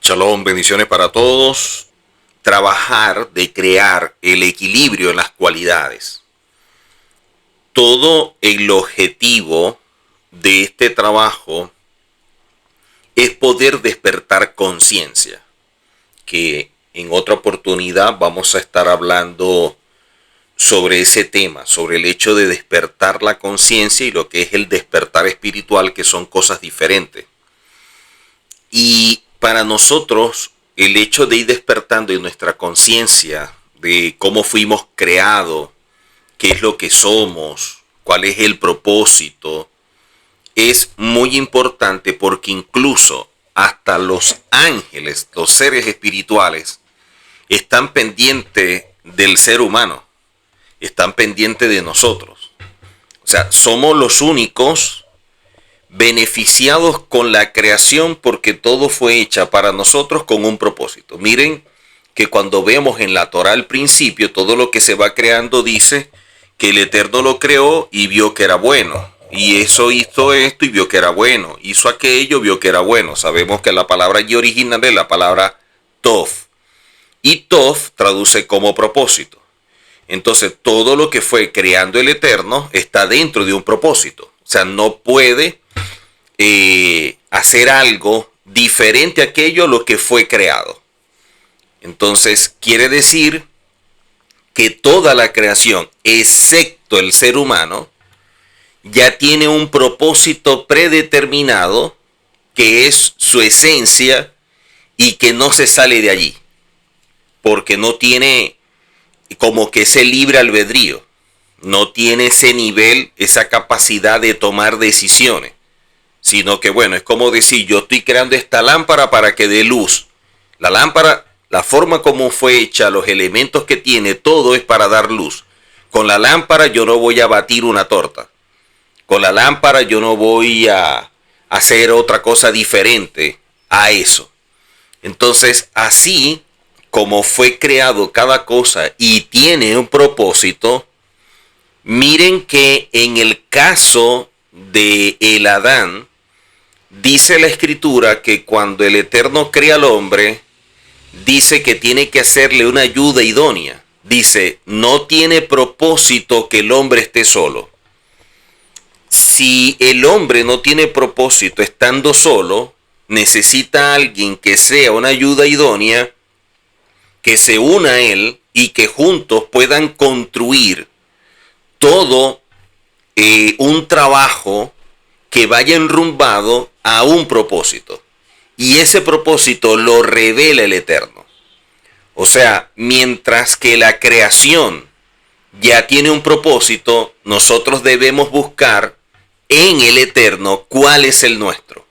Shalom, bendiciones para todos. Trabajar de crear el equilibrio en las cualidades. Todo el objetivo de este trabajo es poder despertar conciencia, que en otra oportunidad vamos a estar hablando sobre ese tema, sobre el hecho de despertar la conciencia y lo que es el despertar espiritual, que son cosas diferentes. Y para nosotros, el hecho de ir despertando en nuestra conciencia de cómo fuimos creados, qué es lo que somos, cuál es el propósito, es muy importante porque incluso hasta los ángeles, los seres espirituales, están pendientes del ser humano, están pendientes de nosotros. O sea, somos los únicos beneficiados con la creación porque todo fue hecha para nosotros con un propósito. Miren que cuando vemos en la Torá al principio, todo lo que se va creando dice que el Eterno lo creó y vio que era bueno. Y eso hizo esto y vio que era bueno. Hizo aquello, vio que era bueno. Sabemos que la palabra allí original es la palabra Tov. Y Tov traduce como propósito. Entonces todo lo que fue creando el Eterno está dentro de un propósito. O sea, no puede hacer algo diferente a aquello lo que fue creado. Entonces quiere decir que toda la creación, excepto el ser humano, ya tiene un propósito predeterminado que es su esencia y que no se sale de allí, porque no tiene como que ese libre albedrío, no tiene ese nivel, esa capacidad de tomar decisiones. Sino que bueno, es como decir, yo estoy creando esta lámpara para que dé luz. La lámpara, la forma como fue hecha, los elementos que tiene, todo es para dar luz. Con la lámpara yo no voy a batir una torta. Con la lámpara yo no voy a hacer otra cosa diferente a eso. Entonces, así como fue creado cada cosa y tiene un propósito, miren que en el caso de el Adán, dice la Escritura que cuando el Eterno crea al hombre, dice que tiene que hacerle una ayuda idónea. Dice, no tiene propósito que el hombre esté solo. Si el hombre no tiene propósito estando solo, necesita a alguien que sea una ayuda idónea, que se una a él y que juntos puedan construir todo un trabajo que vaya enrumbado a un propósito. Y ese propósito lo revela el Eterno. O sea, mientras que la creación ya tiene un propósito, nosotros debemos buscar en el Eterno cuál es el nuestro.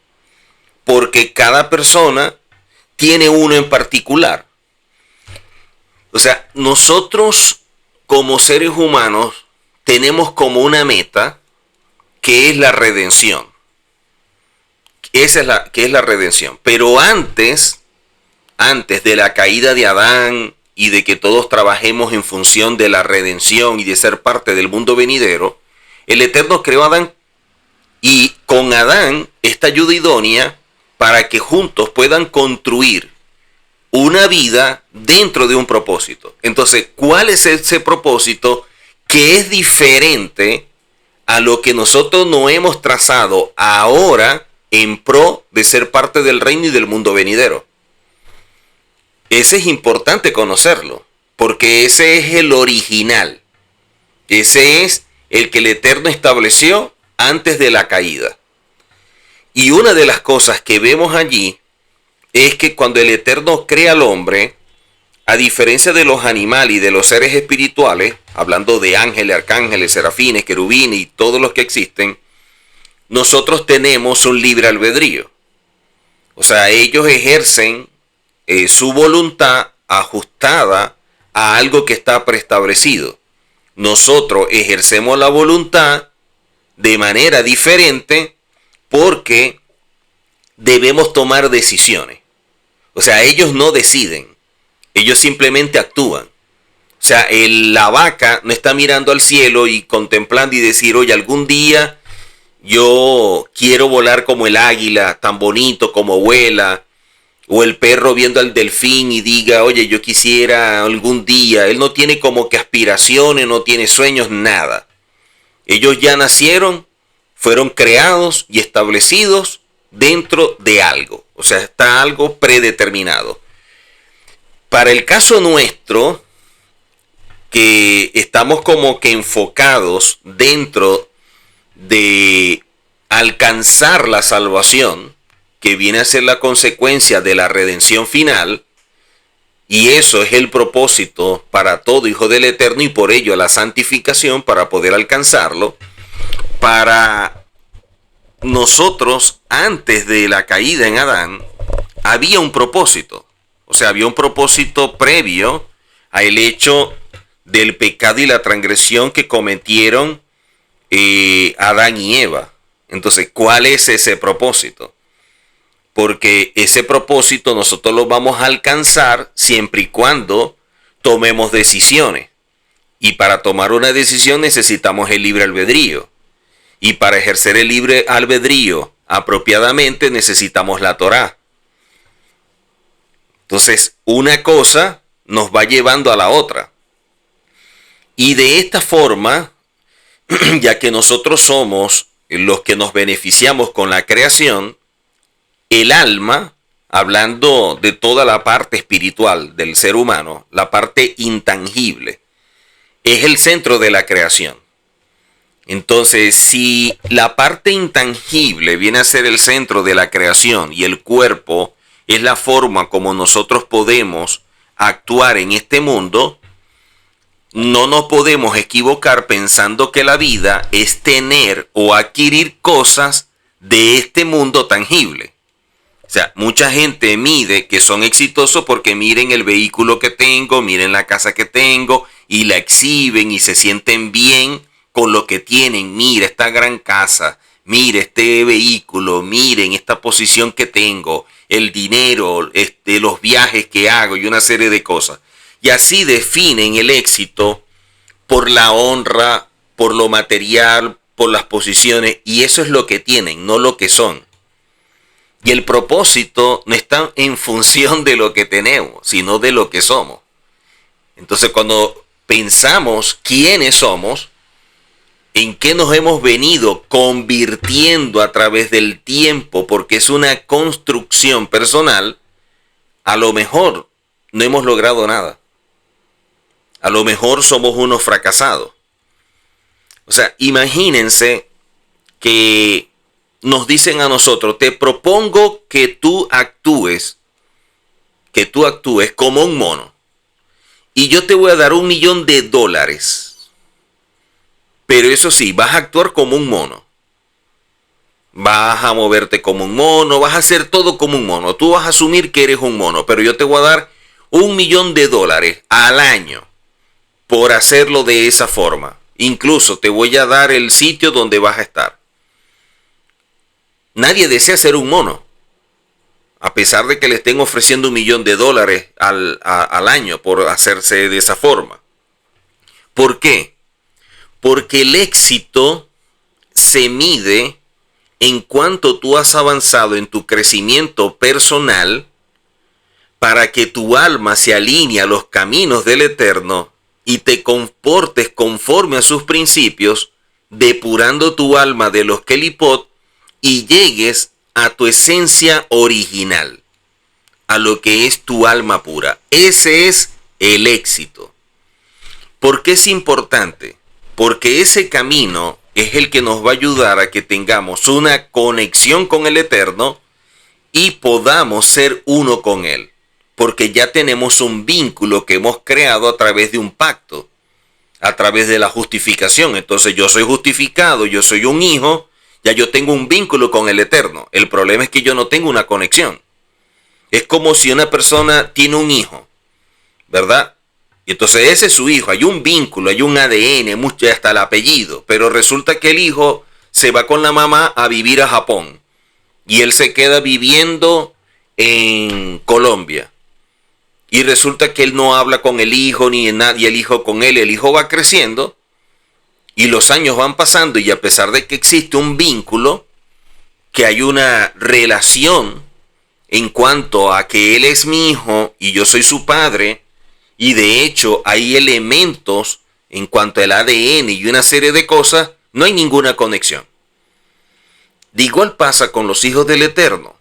Porque cada persona tiene uno en particular. O sea, nosotros como seres humanos tenemos como una meta que es la redención. Esa es la redención. Pero antes de la caída de Adán y de que todos trabajemos en función de la redención y de ser parte del mundo venidero, el Eterno creó a Adán y con Adán esta ayuda idónea para que juntos puedan construir una vida dentro de un propósito. Entonces, ¿cuál es ese propósito que es diferente a lo que nosotros no hemos trazado ahora en pro de ser parte del reino y del mundo venidero? Ese es importante conocerlo, porque ese es el original. Ese es el que el Eterno estableció antes de la caída. Y una de las cosas que vemos allí es que cuando el Eterno crea al hombre, a diferencia de los animales y de los seres espirituales, hablando de ángeles, arcángeles, serafines, querubines y todos los que existen, nosotros tenemos un libre albedrío. O sea, ellos ejercen su voluntad ajustada a algo que está preestablecido. Nosotros ejercemos la voluntad de manera diferente porque debemos tomar decisiones. O sea, ellos no deciden, ellos simplemente actúan. O sea, la vaca no está mirando al cielo y contemplando y decir, oye, algún día yo quiero volar como el águila, tan bonito como vuela, O el perro viendo al delfín y diga, oye, yo quisiera algún día. Él no tiene como que aspiraciones, no tiene sueños, nada. Ellos ya nacieron, fueron creados y establecidos dentro de algo. O sea, está algo predeterminado. Para el caso nuestro, que estamos como que enfocados dentro de alcanzar la salvación, que viene a ser la consecuencia de la redención final, y eso es el propósito para todo hijo del Eterno, y por ello la santificación para poder alcanzarlo. Para nosotros, antes de la caída en Adán, había un propósito. O sea, había un propósito previo al hecho del pecado y la transgresión que cometieron Adán y Eva. Entonces, ¿cuál es ese propósito? Porque ese propósito nosotros lo vamos a alcanzar siempre y cuando tomemos decisiones. Y para tomar una decisión necesitamos el libre albedrío. Y para ejercer el libre albedrío apropiadamente necesitamos la Torá. Entonces, una cosa nos va llevando a la otra. Y de esta forma, ya que nosotros somos los que nos beneficiamos con la creación, el alma, hablando de toda la parte espiritual del ser humano, la parte intangible, es el centro de la creación. Entonces, si la parte intangible viene a ser el centro de la creación y el cuerpo es la forma como nosotros podemos actuar en este mundo, no nos podemos equivocar pensando que la vida es tener o adquirir cosas de este mundo tangible. O sea, mucha gente mide que son exitosos porque miren el vehículo que tengo, miren la casa que tengo y la exhiben y se sienten bien con lo que tienen. Mira esta gran casa, mira este vehículo, miren esta posición que tengo, el dinero, los viajes que hago y una serie de cosas. Y así definen el éxito por la honra, por lo material, por las posiciones, y eso es lo que tienen, no lo que son. Y el propósito no está en función de lo que tenemos, sino de lo que somos. Entonces, cuando pensamos quiénes somos, en qué nos hemos venido convirtiendo a través del tiempo, porque es una construcción personal, a lo mejor no hemos logrado nada. A lo mejor somos unos fracasados. O sea, imagínense que nos dicen a nosotros, te propongo que tú actúes como un mono. Y yo te voy a dar $1.000.000. Pero eso sí, vas a actuar como un mono. Vas a moverte como un mono, vas a hacer todo como un mono. Tú vas a asumir que eres un mono, pero yo te voy a dar $1.000.000 al año por hacerlo de esa forma. Incluso te voy a dar el sitio donde vas a estar. Nadie desea ser un mono, a pesar de que le estén ofreciendo $1.000.000 al año por hacerse de esa forma. ¿Por qué? Porque el éxito se mide en cuanto tú has avanzado en tu crecimiento personal para que tu alma se alinee a los caminos del Eterno y te comportes conforme a sus principios, depurando tu alma de los kelipot y llegues a tu esencia original, a lo que es tu alma pura. Ese es el éxito. ¿Por qué es importante? Porque ese camino es el que nos va a ayudar a que tengamos una conexión con el Eterno y podamos ser uno con Él. Porque ya tenemos un vínculo que hemos creado a través de un pacto, a través de la justificación. Entonces yo soy justificado, yo soy un hijo, ya yo tengo un vínculo con el Eterno. El problema es que yo no tengo una conexión. Es como si una persona tiene un hijo, ¿verdad? Y entonces ese es su hijo, hay un vínculo, hay un ADN, hasta el apellido, pero resulta que el hijo se va con la mamá a vivir a Japón y él se queda viviendo en Colombia. Y resulta que él no habla con el hijo ni nadie, el hijo con él, el hijo va creciendo y los años van pasando y a pesar de que existe un vínculo, que hay una relación en cuanto a que Él es mi hijo y yo soy su padre, y de hecho hay elementos en cuanto al ADN y una serie de cosas, no hay ninguna conexión. De igual pasa con los hijos del Eterno.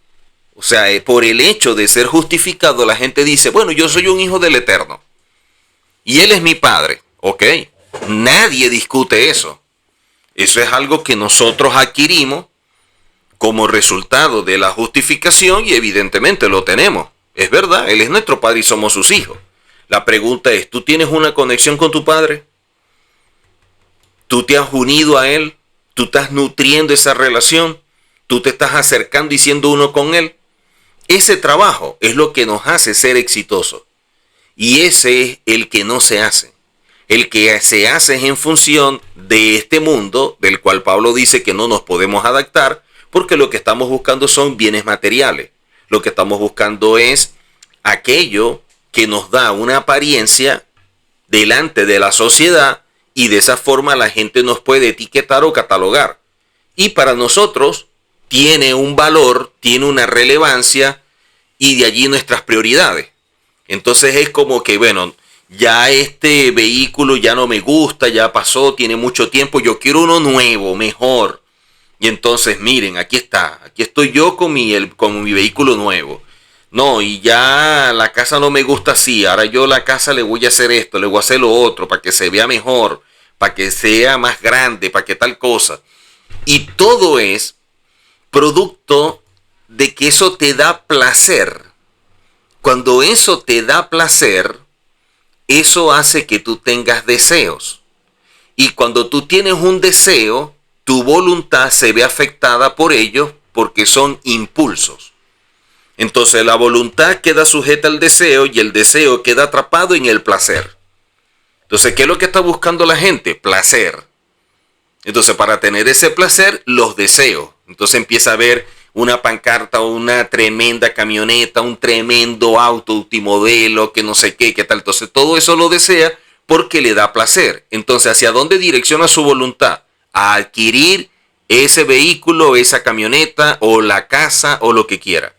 O sea, por el hecho de ser justificado, la gente dice, bueno, yo soy un hijo del Eterno. Y Él es mi padre. Ok. Nadie discute eso. Eso es algo que nosotros adquirimos como resultado de la justificación y evidentemente lo tenemos. Es verdad, Él es nuestro padre y somos sus hijos. La pregunta es, ¿tú tienes una conexión con tu padre? ¿Tú te has unido a Él? ¿Tú estás nutriendo esa relación? ¿Tú te estás acercando y siendo uno con Él? Ese trabajo es lo que nos hace ser exitosos. Y ese es el que no se hace. El que se hace es en función de este mundo, del cual Pablo dice que no nos podemos adaptar, porque lo que estamos buscando son bienes materiales. Lo que estamos buscando es aquello que nos da una apariencia delante de la sociedad y de esa forma la gente nos puede etiquetar o catalogar. Y para nosotros tiene un valor, tiene una relevancia y de allí nuestras prioridades. Entonces es como que, bueno, ya este vehículo ya no me gusta, ya pasó, tiene mucho tiempo, yo quiero uno nuevo, mejor. Y entonces miren, aquí está, aquí estoy yo con mi vehículo nuevo. No, y ya la casa no me gusta así, ahora yo a la casa le voy a hacer esto, le voy a hacer lo otro, para que se vea mejor, para que sea más grande, para que tal cosa. Y todo es producto de que eso te da placer. Cuando eso te da placer, eso hace que tú tengas deseos. Y cuando tú tienes un deseo, tu voluntad se ve afectada por ello porque son impulsos. Entonces la voluntad queda sujeta al deseo y el deseo queda atrapado en el placer. Entonces, ¿qué es lo que está buscando la gente? Placer. Entonces, para tener ese placer, los deseos. Entonces empieza a ver una pancarta o una tremenda camioneta, un tremendo auto multimodelo, que no sé qué, qué tal. Entonces, todo eso lo desea porque le da placer. Entonces, ¿hacia dónde direcciona su voluntad? A adquirir ese vehículo, esa camioneta o la casa o lo que quiera.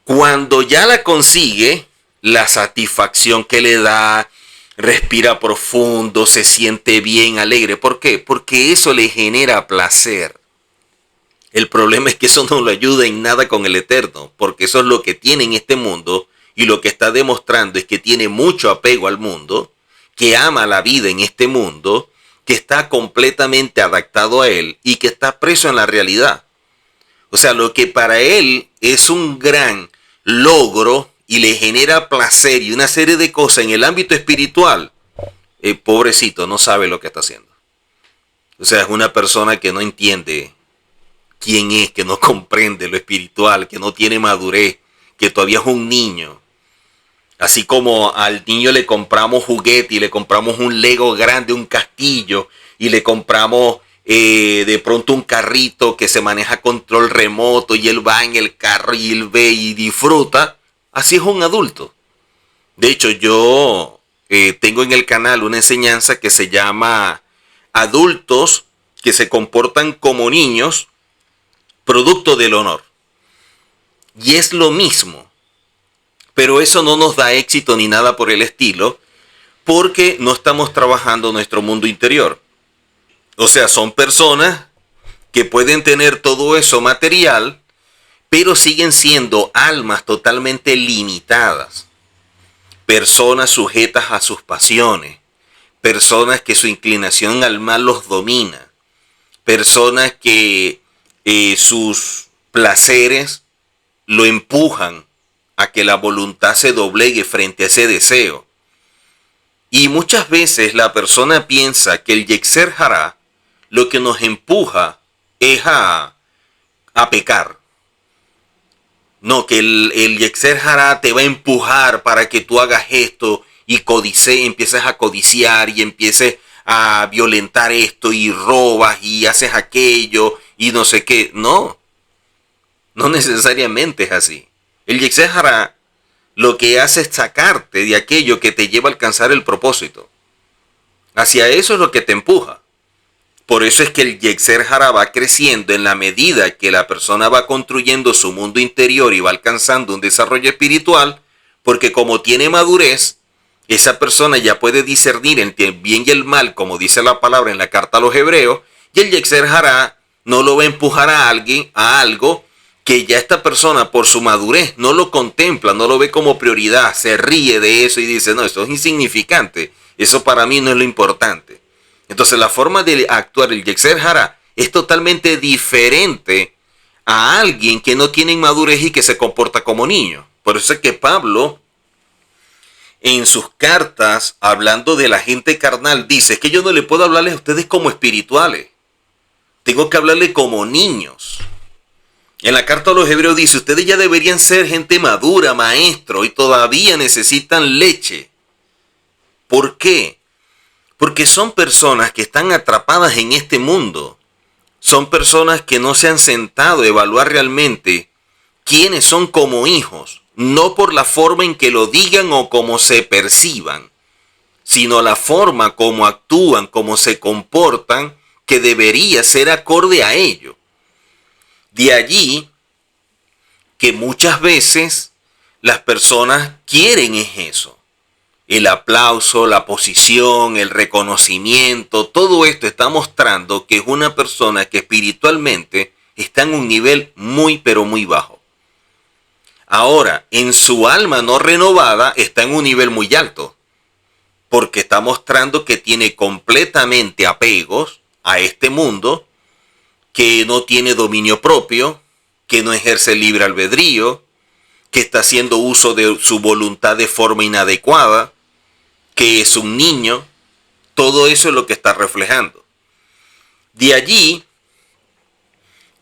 Cuando ya la consigue, la satisfacción que le da, respira profundo, se siente bien, alegre. ¿Por qué? Porque eso le genera placer. El problema es que eso no lo ayuda en nada con el Eterno, porque eso es lo que tiene en este mundo y lo que está demostrando es que tiene mucho apego al mundo, que ama la vida en este mundo, que está completamente adaptado a él y que está preso en la realidad. O sea, lo que para él es un gran logro y le genera placer y una serie de cosas en el ámbito espiritual, pobrecito, no sabe lo que está haciendo. O sea, es una persona que no entiende quién es, que no comprende lo espiritual, que no tiene madurez, que todavía es un niño. Así como al niño le compramos juguete y le compramos un Lego grande, un castillo, y le compramos de pronto un carrito que se maneja a control remoto y él va en el carro y él ve y disfruta. Así es un adulto. De hecho, yo tengo en el canal una enseñanza que se llama Adultos que se comportan como niños, producto del honor. Y es lo mismo. Pero eso no nos da éxito ni nada por el estilo, porque no estamos trabajando nuestro mundo interior. O sea, son personas que pueden tener todo eso material, pero siguen siendo almas totalmente limitadas. Personas sujetas a sus pasiones. Personas que su inclinación al mal los domina. Personas que sus placeres lo empujan a que la voluntad se doblegue frente a ese deseo. Y muchas veces la persona piensa que el Yetzer Hará lo que nos empuja es a pecar. No, que el Yetzer Hará te va a empujar para que tú hagas esto y empieces a codiciar y empieces a violentar esto y robas y haces aquello y no sé qué. No, no necesariamente es así. El Yetzer Hará lo que hace es sacarte de aquello que te lleva a alcanzar el propósito. Hacia eso es lo que te empuja. Por eso es que el Yetzer Hara va creciendo en la medida que la persona va construyendo su mundo interior y va alcanzando un desarrollo espiritual, porque como tiene madurez, esa persona ya puede discernir entre el bien y el mal, como dice la palabra en la carta a los Hebreos, y el Yetzer Hara no lo va a empujar a alguien a algo que ya esta persona por su madurez no lo contempla, no lo ve como prioridad, se ríe de eso y dice, no, eso es insignificante, eso para mí no es lo importante. Entonces la forma de actuar el Yetzer Hara es totalmente diferente a alguien que no tiene madurez y que se comporta como niño. Por eso es que Pablo, en sus cartas, hablando de la gente carnal, dice, es que yo no le puedo hablarles a ustedes como espirituales. Tengo que hablarles como niños. En la carta a los Hebreos dice, ustedes ya deberían ser gente madura, maestro, y todavía necesitan leche. ¿Por qué? Porque son personas que están atrapadas en este mundo. Son personas que no se han sentado a evaluar realmente quiénes son como hijos. No por la forma en que lo digan o cómo se perciban, sino la forma como actúan, cómo se comportan, que debería ser acorde a ello. De allí que muchas veces las personas quieren es eso. El aplauso, la posición, el reconocimiento, todo esto está mostrando que es una persona que espiritualmente está en un nivel muy pero muy bajo. Ahora, en su alma no renovada está en un nivel muy alto, porque está mostrando que tiene completamente apegos a este mundo, que no tiene dominio propio, que no ejerce libre albedrío, que está haciendo uso de su voluntad de forma inadecuada, que es un niño. Todo eso es lo que está reflejando. De allí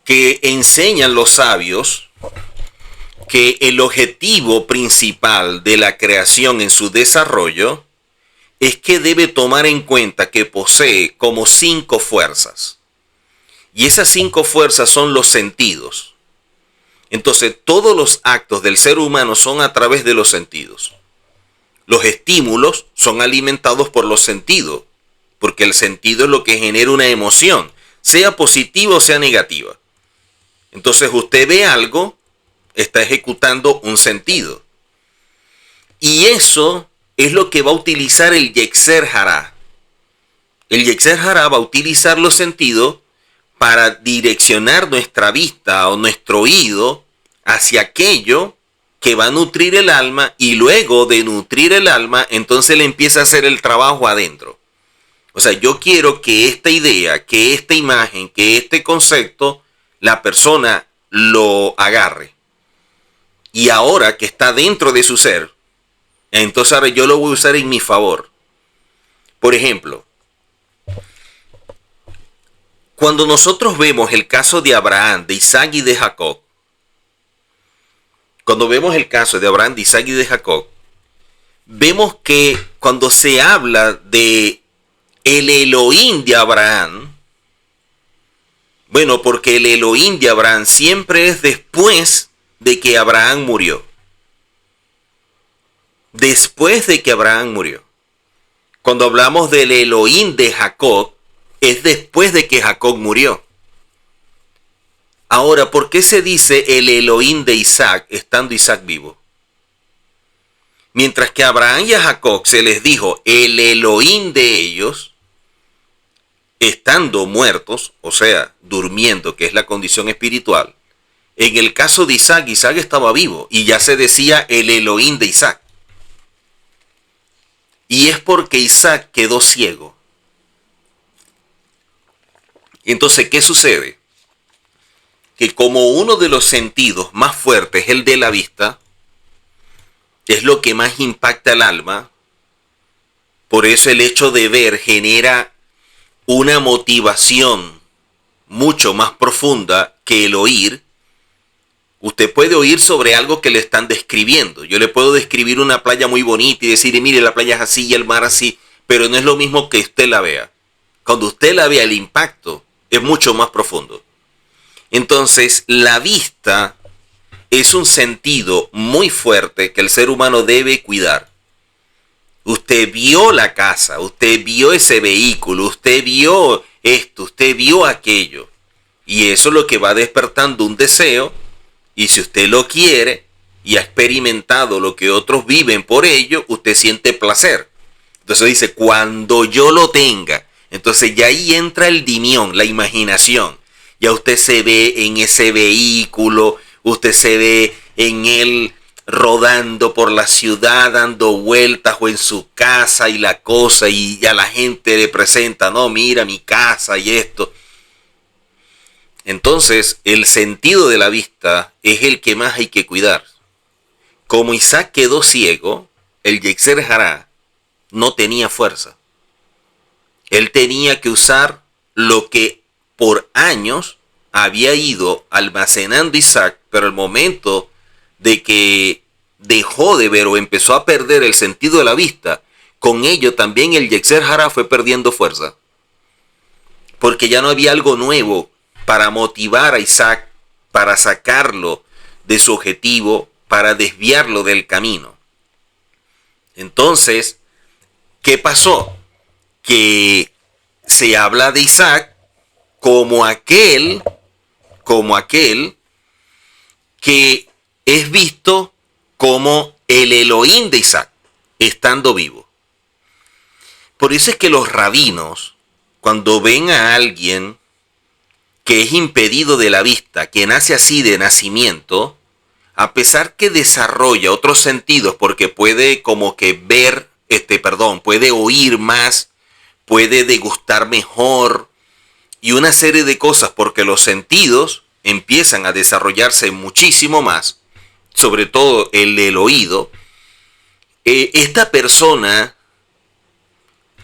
que enseñan los sabios que el objetivo principal de la creación en su desarrollo es que debe tomar en cuenta que posee como 5 fuerzas. Y esas 5 fuerzas son los sentidos. Entonces, todos los actos del ser humano son a través de los sentidos. Los estímulos son alimentados por los sentidos, porque el sentido es lo que genera una emoción, sea positiva o sea negativa. Entonces, usted ve algo, está ejecutando un sentido. Y eso es lo que va a utilizar el Yetzer Hara. El Yetzer Hara va a utilizar los sentidos para direccionar nuestra vista o nuestro oído hacia aquello que va a nutrir el alma, y luego de nutrir el alma, entonces le empieza a hacer el trabajo adentro. O sea, yo quiero que esta idea, que esta imagen, que este concepto, la persona lo agarre. Y ahora que está dentro de su ser, entonces ahora yo lo voy a usar en mi favor. Por ejemplo, cuando nosotros vemos el caso de Abraham, de Isaac y de Jacob, cuando vemos el caso de Abraham, de Isaac y de Jacob, vemos que cuando se habla de el Elohim de Abraham, bueno, porque el Elohim de Abraham siempre es después de que Abraham murió. Después de que Abraham murió. Cuando hablamos del Elohim de Jacob, es después de que Jacob murió. Ahora, ¿por qué se dice el Elohim de Isaac estando Isaac vivo? Mientras que a Abraham y a Jacob se les dijo el Elohim de ellos, estando muertos, o sea, durmiendo, que es la condición espiritual. En el caso de Isaac, Isaac estaba vivo y ya se decía el Elohim de Isaac. Y es porque Isaac quedó ciego. Entonces, ¿qué sucede? Que como uno de los sentidos más fuertes es el de la vista, es lo que más impacta al alma, por eso el hecho de ver genera una motivación mucho más profunda que el oír. Usted puede oír sobre algo que le están describiendo. Yo le puedo describir una playa muy bonita y decir, mire, la playa es así y el mar así, pero no es lo mismo que usted la vea. Cuando usted la vea, el impacto es mucho más profundo. Entonces, la vista es un sentido muy fuerte que el ser humano debe cuidar. Usted vio la casa, usted vio ese vehículo, usted vio esto, usted vio aquello. Y eso es lo que va despertando un deseo. Y si usted lo quiere y ha experimentado lo que otros viven por ello, usted siente placer. Entonces dice, cuando yo lo tenga. Entonces ya ahí entra el dimión, la imaginación. Ya usted se ve en ese vehículo, usted se ve en él rodando por la ciudad, dando vueltas, o en su casa y la cosa, y a la gente le presenta, no, mira mi casa y esto. Entonces, el sentido de la vista es el que más hay que cuidar. Como Isaac quedó ciego, el Yetzer Hará no tenía fuerza. Él tenía que usar lo que por años había ido almacenando Isaac, pero al momento de que dejó de ver o empezó a perder el sentido de la vista, con ello también el Yetzer Hará fue perdiendo fuerza. Porque ya no había algo nuevo para motivar a Isaac, para sacarlo de su objetivo, para desviarlo del camino. Entonces, ¿qué pasó? Que se habla de Isaac como aquel que es visto como el Elohim de Isaac, estando vivo. Por eso es que los rabinos, cuando ven a alguien que es impedido de la vista, que nace así de nacimiento, a pesar que desarrolla otros sentidos, porque puede como que ver, puede oír más, puede degustar mejor, y una serie de cosas, porque los sentidos empiezan a desarrollarse muchísimo más, sobre todo el del oído. Esta persona,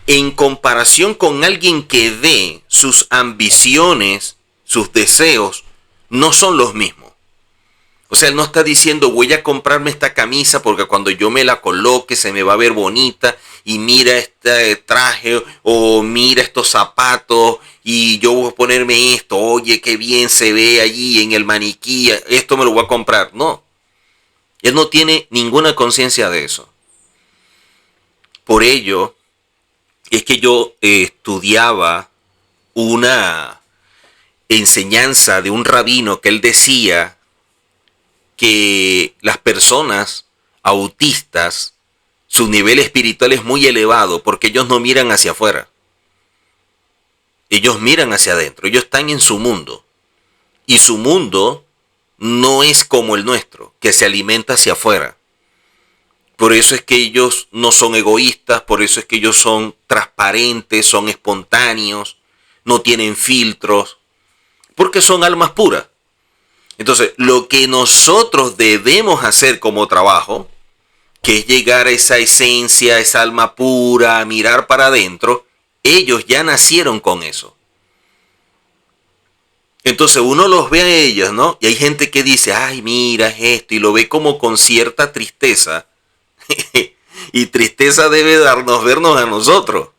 en comparación con alguien que ve, sus ambiciones, sus deseos, no son los mismos. O sea, él no está diciendo, voy a comprarme esta camisa porque cuando yo me la coloque se me va a ver bonita, y mira este traje, o mira estos zapatos, y yo voy a ponerme esto, oye, qué bien se ve allí en el maniquí, esto me lo voy a comprar. No, él no tiene ninguna conciencia de eso. Por ello, es que yo estudiaba una enseñanza de un rabino que él decía que las personas autistas, su nivel espiritual es muy elevado porque ellos no miran hacia afuera. Ellos miran hacia adentro, ellos están en su mundo. Y su mundo no es como el nuestro, que se alimenta hacia afuera. Por eso es que ellos no son egoístas, por eso es que ellos son transparentes, son espontáneos, no tienen filtros, porque son almas puras. Entonces, lo que nosotros debemos hacer como trabajo, que es llegar a esa esencia, a esa alma pura, a mirar para adentro, ellos ya nacieron con eso. Entonces uno los ve a ellos, ¿no? Y hay gente que dice, ay, mira esto, y lo ve como con cierta tristeza. Y tristeza debe vernos a nosotros,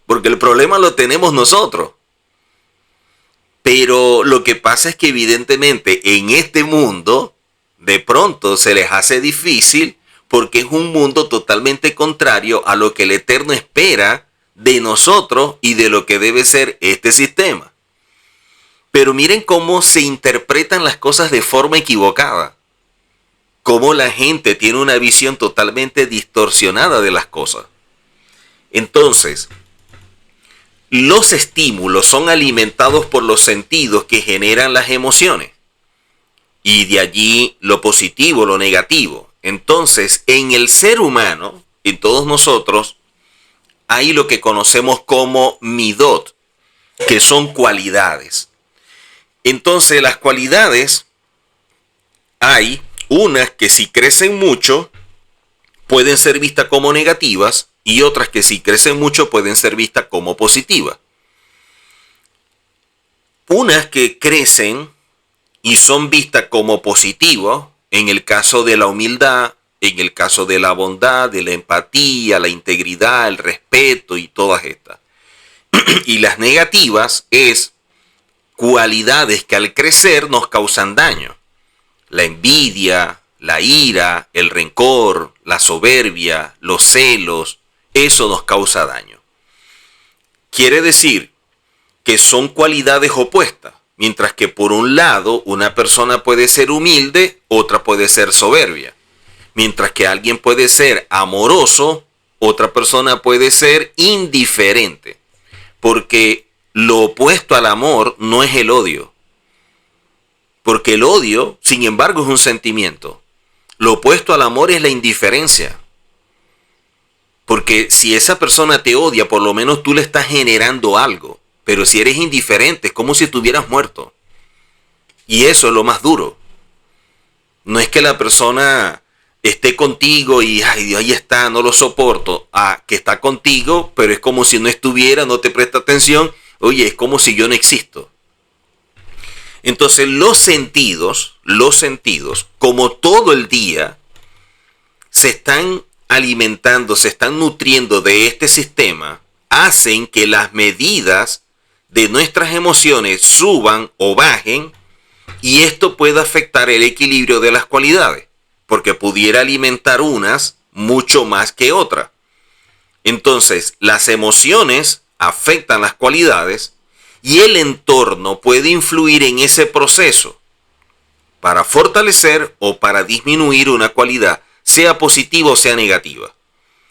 porque el problema lo tenemos nosotros. Pero lo que pasa es que evidentemente en este mundo de pronto se les hace difícil porque es un mundo totalmente contrario a lo que el Eterno espera de nosotros y de lo que debe ser este sistema. Pero miren cómo se interpretan las cosas de forma equivocada. Cómo la gente tiene una visión totalmente distorsionada de las cosas. Entonces, los estímulos son alimentados por los sentidos que generan las emociones. Y de allí lo positivo, lo negativo. Entonces, en el ser humano, en todos nosotros, hay lo que conocemos como midot, que son cualidades. Entonces, las cualidades, hay unas que si crecen mucho, pueden ser vistas como negativas, y otras que si crecen mucho pueden ser vistas como positivas. Unas que crecen y son vistas como positivas, en el caso de la humildad, en el caso de la bondad, de la empatía, la integridad, el respeto y todas estas. Y las negativas es cualidades que al crecer nos causan daño. La envidia, la ira, el rencor, la soberbia, los celos, eso nos causa daño. Quiere decir que son cualidades opuestas. Mientras que por un lado una persona puede ser humilde, otra puede ser soberbia. Mientras que alguien puede ser amoroso, otra persona puede ser indiferente. Porque lo opuesto al amor no es el odio. Porque el odio, sin embargo, es un sentimiento. Lo opuesto al amor es la indiferencia. Porque si esa persona te odia, por lo menos tú le estás generando algo. Pero si eres indiferente, es como si estuvieras muerto. Y eso es lo más duro. No es que la persona esté contigo y ay, ahí está, no lo soporto. Ah, que está contigo, pero es como si no estuviera, no te presta atención. Oye, es como si yo no existo. Entonces los sentidos, como todo el día, se están alimentando, se están nutriendo de este sistema, hacen que las medidas de nuestras emociones suban o bajen, y esto puede afectar el equilibrio de las cualidades, porque pudiera alimentar unas mucho más que otras. Entonces, las emociones afectan las cualidades y el entorno puede influir en ese proceso para fortalecer o para disminuir una cualidad, sea positiva o sea negativa.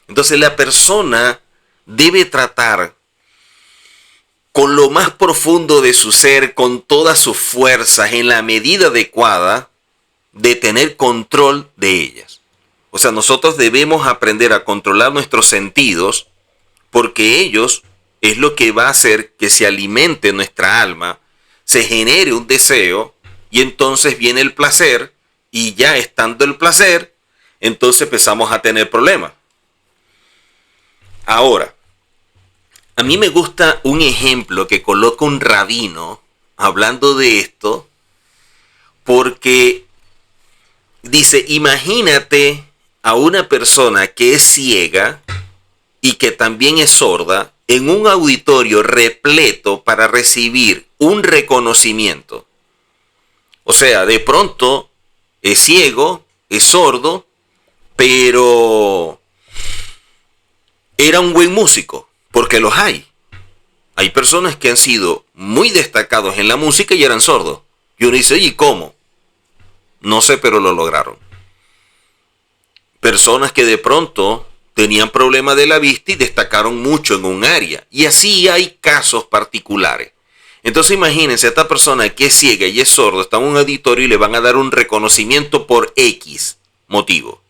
Entonces, la persona debe tratar con lo más profundo de su ser, con todas sus fuerzas, en la medida adecuada, de tener control de ellas. O sea, nosotros debemos aprender a controlar nuestros sentidos, porque ellos es lo que va a hacer que se alimente nuestra alma, se genere un deseo, y entonces viene el placer, y ya estando el placer, entonces empezamos a tener problemas. Ahora, a mí me gusta un ejemplo que coloca un rabino hablando de esto, porque dice, imagínate a una persona que es ciega y que también es sorda en un auditorio repleto para recibir un reconocimiento. O sea, de pronto es ciego, es sordo, pero era un buen músico, porque los hay. Hay personas que han sido muy destacados en la música y eran sordos. Y uno dice, ¿y cómo? No sé, pero lo lograron. Personas que de pronto tenían problemas de la vista y destacaron mucho en un área. Y así hay casos particulares. Entonces imagínense a esta persona que es ciega y es sordo, está en un auditorio y le van a dar un reconocimiento por X motivo.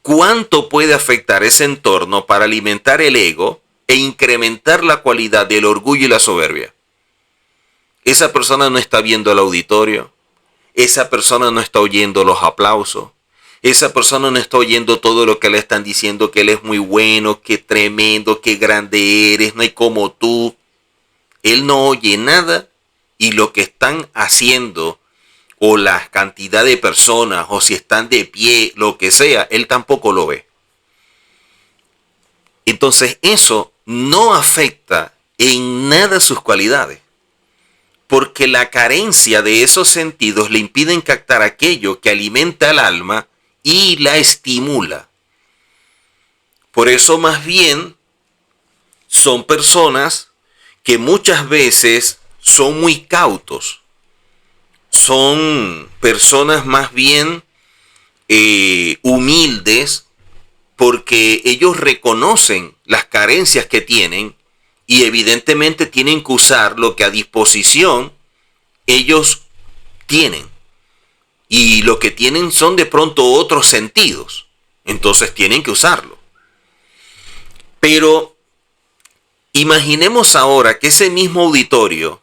¿Cuánto puede afectar ese entorno para alimentar el ego e incrementar la cualidad del orgullo y la soberbia? Esa persona no está viendo el auditorio, esa persona no está oyendo los aplausos, esa persona no está oyendo todo lo que le están diciendo, que él es muy bueno, que tremendo, que grande eres, no hay como tú. Él no oye nada, y lo que están haciendo, o la cantidad de personas, o si están de pie, lo que sea, él tampoco lo ve. Entonces eso no afecta en nada sus cualidades, porque la carencia de esos sentidos le impiden captar aquello que alimenta al alma y la estimula. Por eso más bien son personas que muchas veces son muy cautos. Son personas más bien humildes, porque ellos reconocen las carencias que tienen y evidentemente tienen que usar lo que a disposición ellos tienen. Y lo que tienen son de pronto otros sentidos. Entonces tienen que usarlo. Pero imaginemos ahora que ese mismo auditorio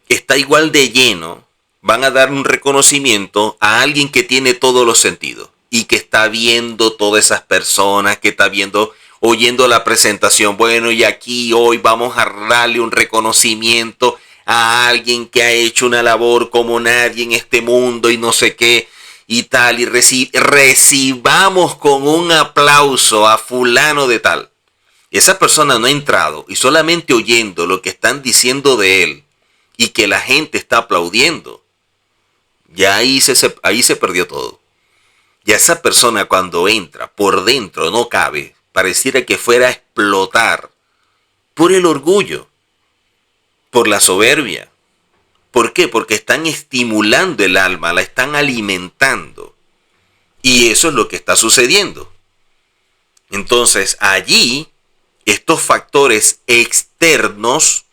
está igual de lleno. Van a dar un reconocimiento a alguien que tiene todos los sentidos y que está viendo todas esas personas, que está viendo, oyendo la presentación. Bueno, y aquí hoy vamos a darle un reconocimiento a alguien que ha hecho una labor como nadie en este mundo y no sé qué y tal, y recibamos con un aplauso a fulano de tal. Esa persona no ha entrado, y solamente oyendo lo que están diciendo de él y que la gente está aplaudiendo, ya ahí se perdió todo. Ya esa persona cuando entra por dentro no cabe, pareciera que fuera a explotar por el orgullo. Por la soberbia. ¿Por qué? Porque están estimulando el alma, la están alimentando. Y eso es lo que está sucediendo. Entonces, allí, estos factores externos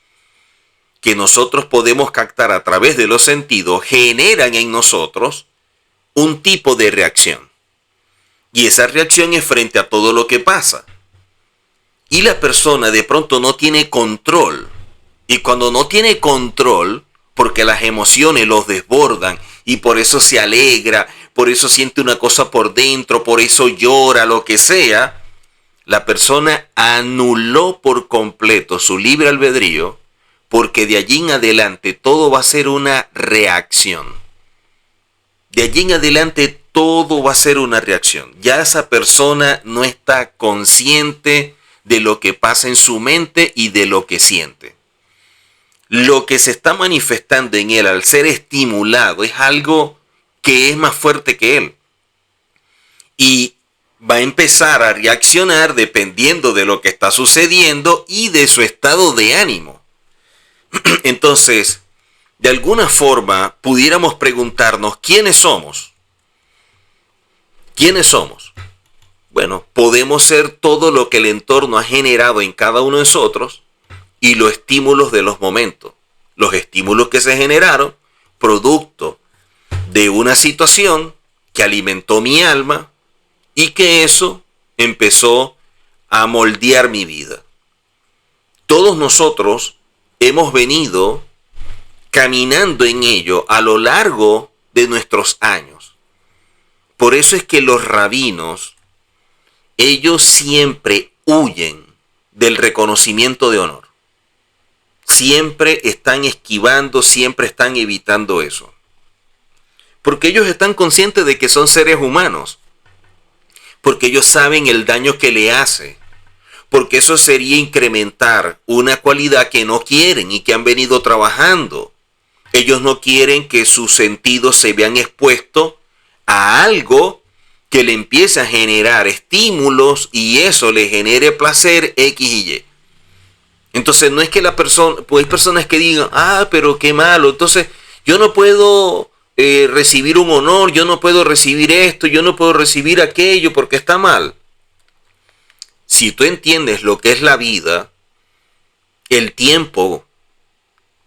que nosotros podemos captar a través de los sentidos generan en nosotros un tipo de reacción. Y esa reacción es frente a todo lo que pasa. Y la persona de pronto no tiene control. Y cuando no tiene control, porque las emociones los desbordan y por eso se alegra, por eso siente una cosa por dentro, por eso llora, lo que sea, la persona anuló por completo su libre albedrío, porque de allí en adelante todo va a ser una reacción. De allí en adelante todo va a ser una reacción. Ya esa persona no está consciente de lo que pasa en su mente y de lo que siente. Lo que se está manifestando en él al ser estimulado es algo que es más fuerte que él. Y va a empezar a reaccionar dependiendo de lo que está sucediendo y de su estado de ánimo. Entonces, de alguna forma pudiéramos preguntarnos, ¿quiénes somos? ¿Quiénes somos? Bueno, podemos ser todo lo que el entorno ha generado en cada uno de nosotros y los estímulos de los momentos. Los estímulos que se generaron producto de una situación que alimentó mi alma y que eso empezó a moldear mi vida. Todos nosotros hemos venido caminando en ello a lo largo de nuestros años. Por eso es que los rabinos, ellos siempre huyen del reconocimiento de honor. Siempre están esquivando, siempre están evitando eso. Porque ellos están conscientes de que son seres humanos. Porque ellos saben el daño que le hace. Porque eso sería incrementar una cualidad que no quieren y que han venido trabajando. Ellos no quieren que sus sentidos se vean expuestos a algo que le empiece a generar estímulos y eso le genere placer X y Y. Entonces no es que la persona, pues hay personas que digan, pero qué malo, entonces yo no puedo recibir un honor, yo no puedo recibir esto, yo no puedo recibir aquello porque está mal. Si tú entiendes lo que es la vida, el tiempo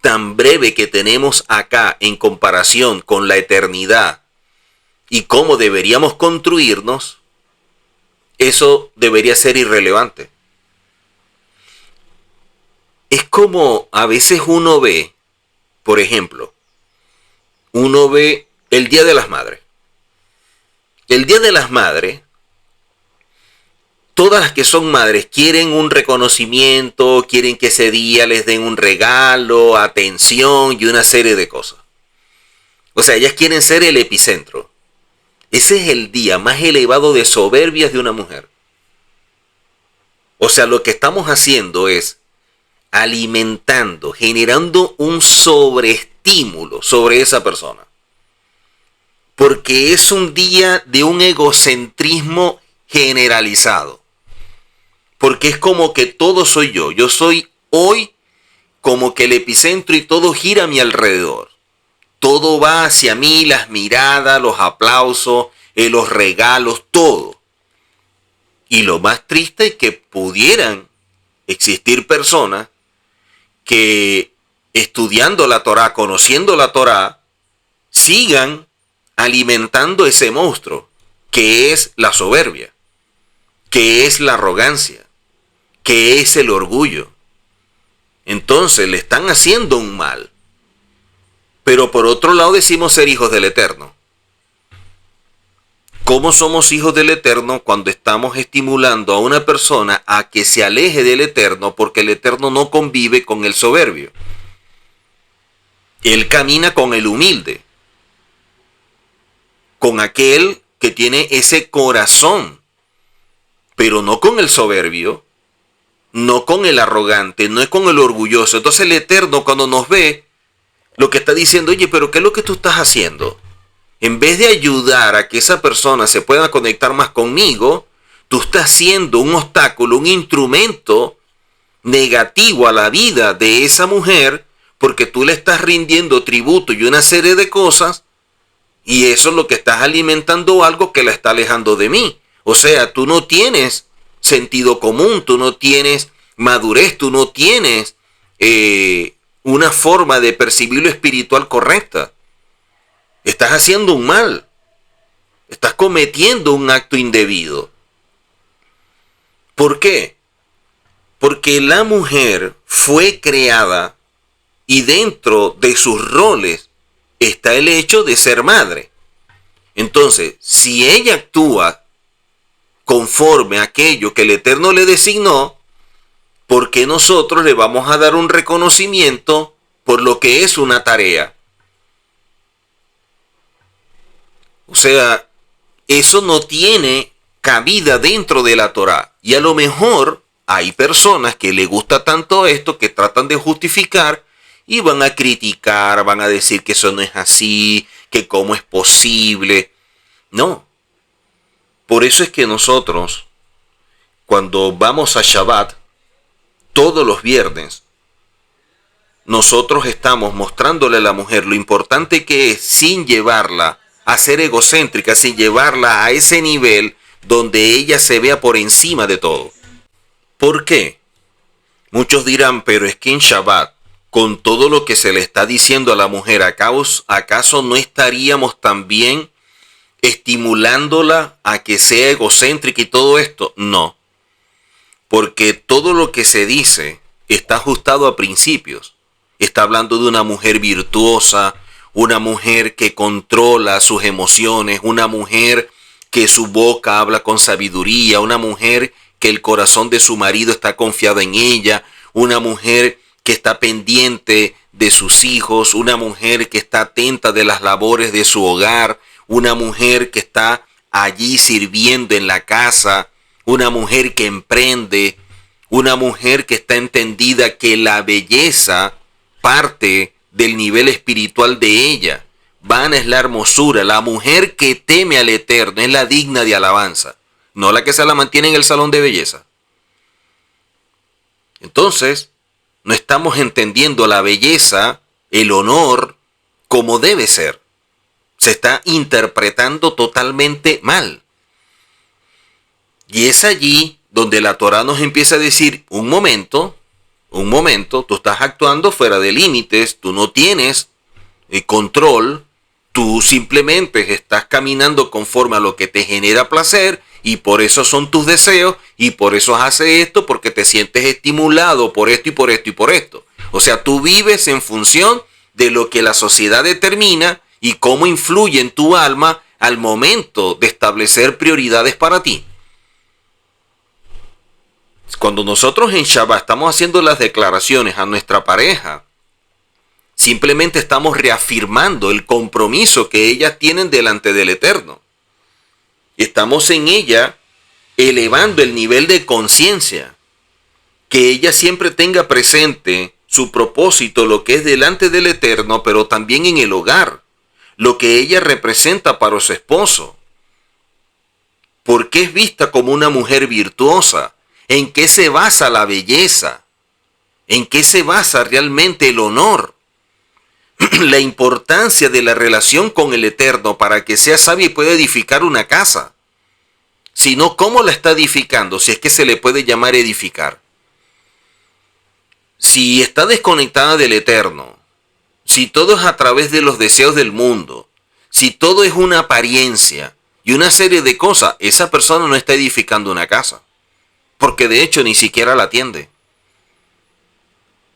tan breve que tenemos acá en comparación con la eternidad y cómo deberíamos construirnos, eso debería ser irrelevante. Es como a veces uno ve, por ejemplo, uno ve el Día de las Madres. El Día de las Madres, todas las que son madres quieren un reconocimiento, quieren que ese día les den un regalo, atención y una serie de cosas. O sea, ellas quieren ser el epicentro. Ese es el día más elevado de soberbias de una mujer. O sea, lo que estamos haciendo es alimentando, generando un sobreestímulo sobre esa persona. Porque es un día de un egocentrismo generalizado. Porque es como que todo soy yo. Yo soy hoy como que el epicentro y todo gira a mi alrededor. Todo va hacia mí, las miradas, los aplausos, los regalos, todo. Y lo más triste es que pudieran existir personas que estudiando la Torá, conociendo la Torá, sigan alimentando ese monstruo que es la soberbia, que es la arrogancia, que es el orgullo. Entonces le están haciendo un mal. Pero por otro lado decimos ser hijos del Eterno. ¿Cómo somos hijos del Eterno cuando estamos estimulando a una persona a que se aleje del Eterno porque el Eterno no convive con el soberbio? Él camina con el humilde, con aquel que tiene ese corazón, pero no con el soberbio, no con el arrogante, no es con el orgulloso. Entonces el Eterno cuando nos ve, lo que está diciendo, oye, pero ¿qué es lo que tú estás haciendo? En vez de ayudar a que esa persona se pueda conectar más conmigo, tú estás siendo un obstáculo, un instrumento negativo a la vida de esa mujer, porque tú le estás rindiendo tributo y una serie de cosas, y eso es lo que estás alimentando algo que la está alejando de mí. O sea, tú no tienes sentido común, tú no tienes madurez, tú no tienes una forma de percibir lo espiritual correcta. Estás haciendo un mal. Estás cometiendo un acto indebido. ¿Por qué? Porque la mujer fue creada y dentro de sus roles está el hecho de ser madre. Entonces, si ella actúa conforme a aquello que el Eterno le designó, ¿por qué nosotros le vamos a dar un reconocimiento por lo que es una tarea? O sea, eso no tiene cabida dentro de la Torá. Y a lo mejor hay personas que les gusta tanto esto que tratan de justificar y van a criticar, van a decir que eso no es así, que cómo es posible. No. Por eso es que nosotros, cuando vamos a Shabbat, todos los viernes, nosotros estamos mostrándole a la mujer lo importante que es sin llevarla a ser egocéntrica, sin llevarla a ese nivel donde ella se vea por encima de todo. ¿Por qué? Muchos dirán, pero es que en Shabbat, con todo lo que se le está diciendo a la mujer, ¿acaso no estaríamos también estimulándola a que sea egocéntrica y todo esto? No, porque todo lo que se dice está ajustado a principios. Está hablando de una mujer virtuosa, una mujer que controla sus emociones, una mujer que su boca habla con sabiduría, una mujer que el corazón de su marido está confiado en ella, una mujer que está pendiente de sus hijos, una mujer que está atenta de las labores de su hogar, una mujer que está allí sirviendo en la casa, una mujer que emprende, una mujer que está entendida que la belleza parte del nivel espiritual de ella. Vana es la hermosura, la mujer que teme al Eterno es la digna de alabanza, no la que se la mantiene en el salón de belleza. Entonces, no estamos entendiendo la belleza, el honor, como debe ser. Se está interpretando totalmente mal. Y es allí donde la Torá nos empieza a decir, un momento, tú estás actuando fuera de límites, tú no tienes control, tú simplemente estás caminando conforme a lo que te genera placer y por eso son tus deseos y por eso haces esto, porque te sientes estimulado por esto y por esto y por esto. O sea, tú vives en función de lo que la sociedad determina y cómo influye en tu alma al momento de establecer prioridades para ti. Cuando nosotros en Shabbat estamos haciendo las declaraciones a nuestra pareja, simplemente estamos reafirmando el compromiso que ellas tienen delante del Eterno. Estamos en ella elevando el nivel de conciencia, que ella siempre tenga presente su propósito, lo que es delante del Eterno, pero también en el hogar, lo que ella representa para su esposo. Porque es vista como una mujer virtuosa. ¿En qué se basa la belleza? ¿En qué se basa realmente el honor? La importancia de la relación con el Eterno para que sea sabia y pueda edificar una casa. Si no, ¿cómo la está edificando? Si es que se le puede llamar edificar. Si está desconectada del Eterno, si todo es a través de los deseos del mundo, si todo es una apariencia y una serie de cosas, esa persona no está edificando una casa. Porque de hecho ni siquiera la atiende.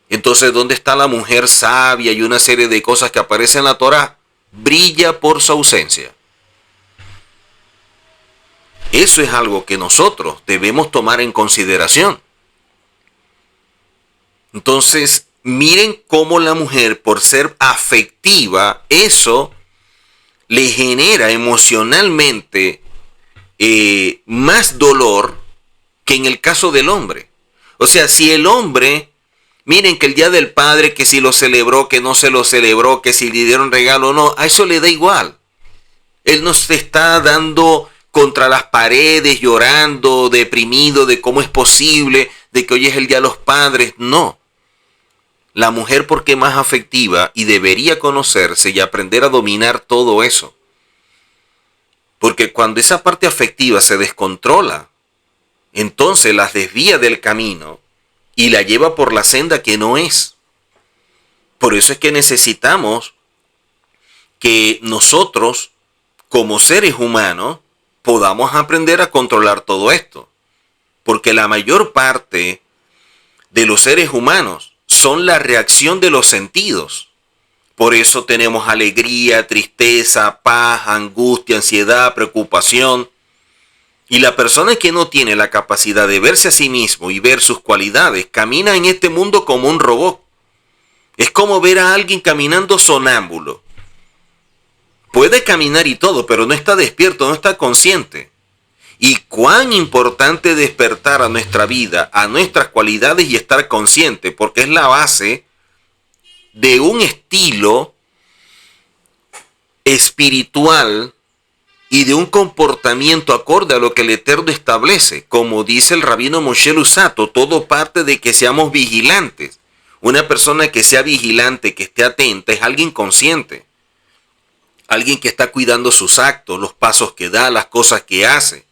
Entonces, ¿dónde está la mujer sabia y una serie de cosas que aparecen en la Torá? Brilla por su ausencia. Eso es algo que nosotros debemos tomar en consideración. Entonces, miren cómo la mujer, por ser afectiva, eso le genera emocionalmente más dolor que en el caso del hombre. O sea, si el hombre, miren que el Día del Padre, que si lo celebró, que no se lo celebró, que si le dieron regalo o no, a eso le da igual. Él no se está dando contra las paredes, llorando, deprimido de cómo es posible, de que hoy es el Día de los Padres. No. La mujer porque es más afectiva y debería conocerse y aprender a dominar todo eso. Porque cuando esa parte afectiva se descontrola, entonces las desvía del camino y la lleva por la senda que no es. Por eso es que necesitamos que nosotros, como seres humanos, podamos aprender a controlar todo esto. Porque la mayor parte de los seres humanos son la reacción de los sentidos. Por eso tenemos alegría, tristeza, paz, angustia, ansiedad, preocupación. Y la persona que no tiene la capacidad de verse a sí mismo y ver sus cualidades, camina en este mundo como un robot. Es como ver a alguien caminando sonámbulo. Puede caminar y todo, pero no está despierto, no está consciente. Y cuán importante despertar a nuestra vida, a nuestras cualidades y estar consciente, porque es la base de un estilo espiritual y de un comportamiento acorde a lo que el Eterno establece. Como dice el rabino Moshe Luzzatto, todo parte de que seamos vigilantes. Una persona que sea vigilante, que esté atenta, es alguien consciente. Alguien que está cuidando sus actos, los pasos que da, las cosas que hace.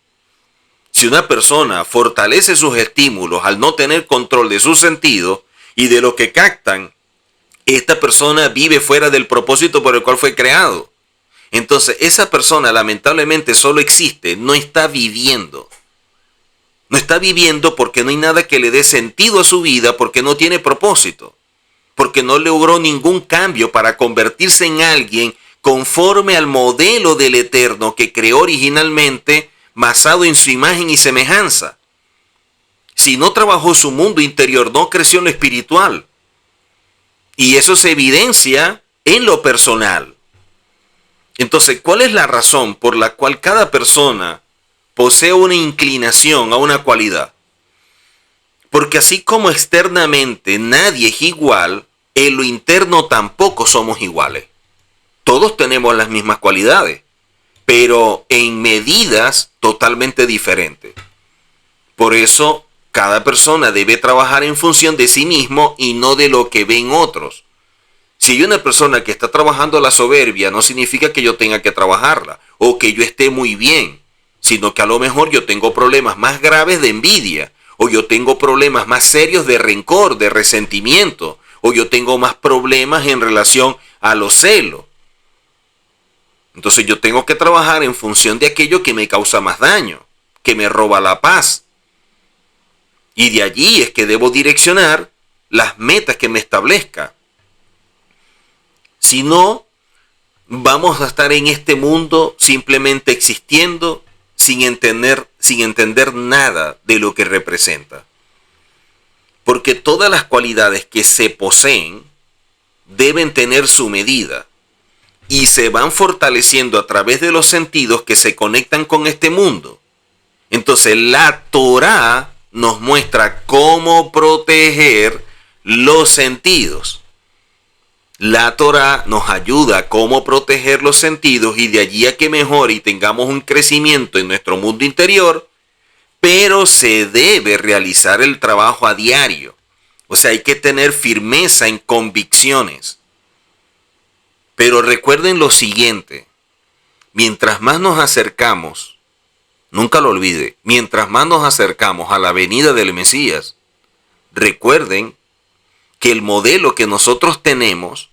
Si una persona fortalece sus estímulos al no tener control de sus sentidos y de lo que captan, esta persona vive fuera del propósito por el cual fue creado. Entonces, esa persona lamentablemente solo existe, no está viviendo. No está viviendo porque no hay nada que le dé sentido a su vida, porque no tiene propósito, porque no logró ningún cambio para convertirse en alguien conforme al modelo del Eterno que creó originalmente, basado en su imagen y semejanza. Si no trabajó su mundo interior, no creció en lo espiritual. Y eso se evidencia en lo personal. Entonces, ¿cuál es la razón por la cual cada persona posee una inclinación a una cualidad? Porque así como externamente nadie es igual, en lo interno tampoco somos iguales. Todos tenemos las mismas cualidades, pero en medidas totalmente diferentes. Por eso, cada persona debe trabajar en función de sí mismo y no de lo que ven otros. Si hay una persona que está trabajando la soberbia, no significa que yo tenga que trabajarla o que yo esté muy bien, sino que a lo mejor yo tengo problemas más graves de envidia, o yo tengo problemas más serios de rencor, de resentimiento, o yo tengo más problemas en relación a los celos. Entonces yo tengo que trabajar en función de aquello que me causa más daño, que me roba la paz. Y de allí es que debo direccionar las metas que me establezca. Si no, vamos a estar en este mundo simplemente existiendo sin entender nada de lo que representa. Porque todas las cualidades que se poseen deben tener su medida y se van fortaleciendo a través de los sentidos que se conectan con este mundo. Entonces la Torá nos muestra cómo proteger los sentidos. La Torá nos ayuda a cómo proteger los sentidos y de allí a que mejore y tengamos un crecimiento en nuestro mundo interior, pero se debe realizar el trabajo a diario. O sea, hay que tener firmeza en convicciones. Pero recuerden lo siguiente, mientras más nos acercamos, nunca lo olvide, mientras más nos acercamos a la venida del Mesías, recuerden que el modelo que nosotros tenemos,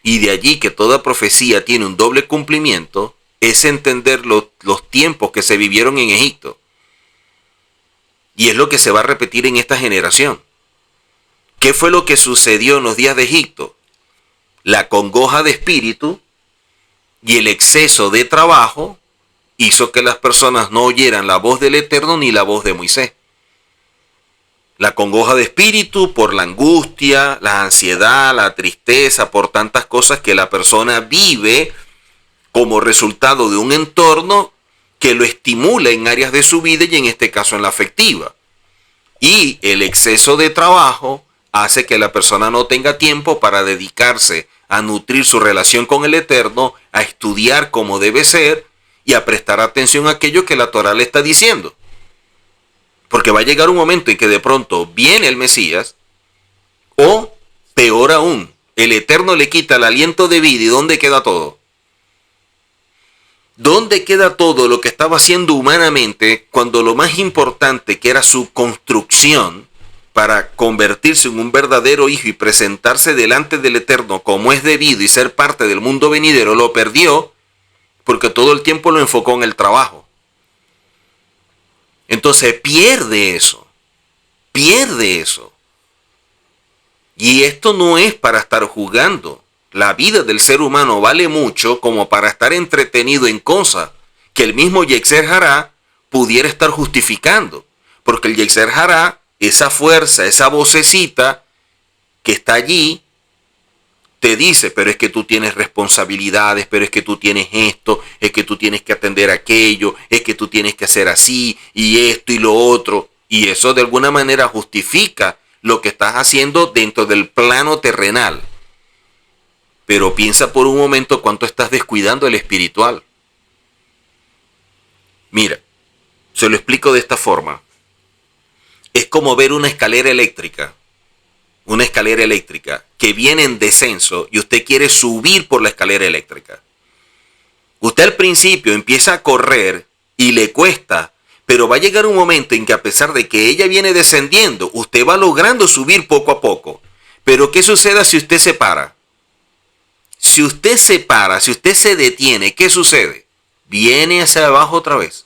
y de allí que toda profecía tiene un doble cumplimiento, es entender los tiempos que se vivieron en Egipto. Y es lo que se va a repetir en esta generación. ¿Qué fue lo que sucedió en los días de Egipto? La congoja de espíritu y el exceso de trabajo hizo que las personas no oyeran la voz del Eterno ni la voz de Moisés. La congoja de espíritu por la angustia, la ansiedad, la tristeza, por tantas cosas que la persona vive como resultado de un entorno que lo estimula en áreas de su vida y en este caso en la afectiva. Y el exceso de trabajo hace que la persona no tenga tiempo para dedicarse a nutrir su relación con el Eterno, a estudiar como debe ser y a prestar atención a aquello que la Torá le está diciendo. Porque va a llegar un momento en que de pronto viene el Mesías o Peor aún, el Eterno le quita el aliento de vida, ¿y dónde queda todo? ¿Dónde queda todo lo que estaba haciendo humanamente cuando lo más importante, que era su construcción para convertirse en un verdadero hijo y presentarse delante del Eterno como es debido y ser parte del mundo venidero, lo perdió porque todo el tiempo lo enfocó en el trabajo? Entonces pierde eso. Y esto no es para estar jugando. La vida del ser humano vale mucho como para estar entretenido en cosas que el mismo Yetzer Hará pudiera estar justificando. Porque el Yetzer Hará, esa fuerza, esa vocecita que está allí, te dice, pero es que tú tienes responsabilidades, pero es que tú tienes esto, es que tú tienes que atender aquello, es que tú tienes que hacer así, y esto y lo otro. Y eso de alguna manera justifica lo que estás haciendo dentro del plano terrenal. Pero piensa por un momento cuánto estás descuidando el espiritual. Mira, se lo explico de esta forma. Es como ver una escalera eléctrica que viene en descenso y usted quiere subir por la escalera eléctrica. Usted al principio empieza a correr y le cuesta, pero va a llegar un momento en que a pesar de que ella viene descendiendo, usted va logrando subir poco a poco. Pero ¿qué sucede si usted se para? Si usted se para, si usted se detiene, ¿qué sucede? Viene hacia abajo otra vez.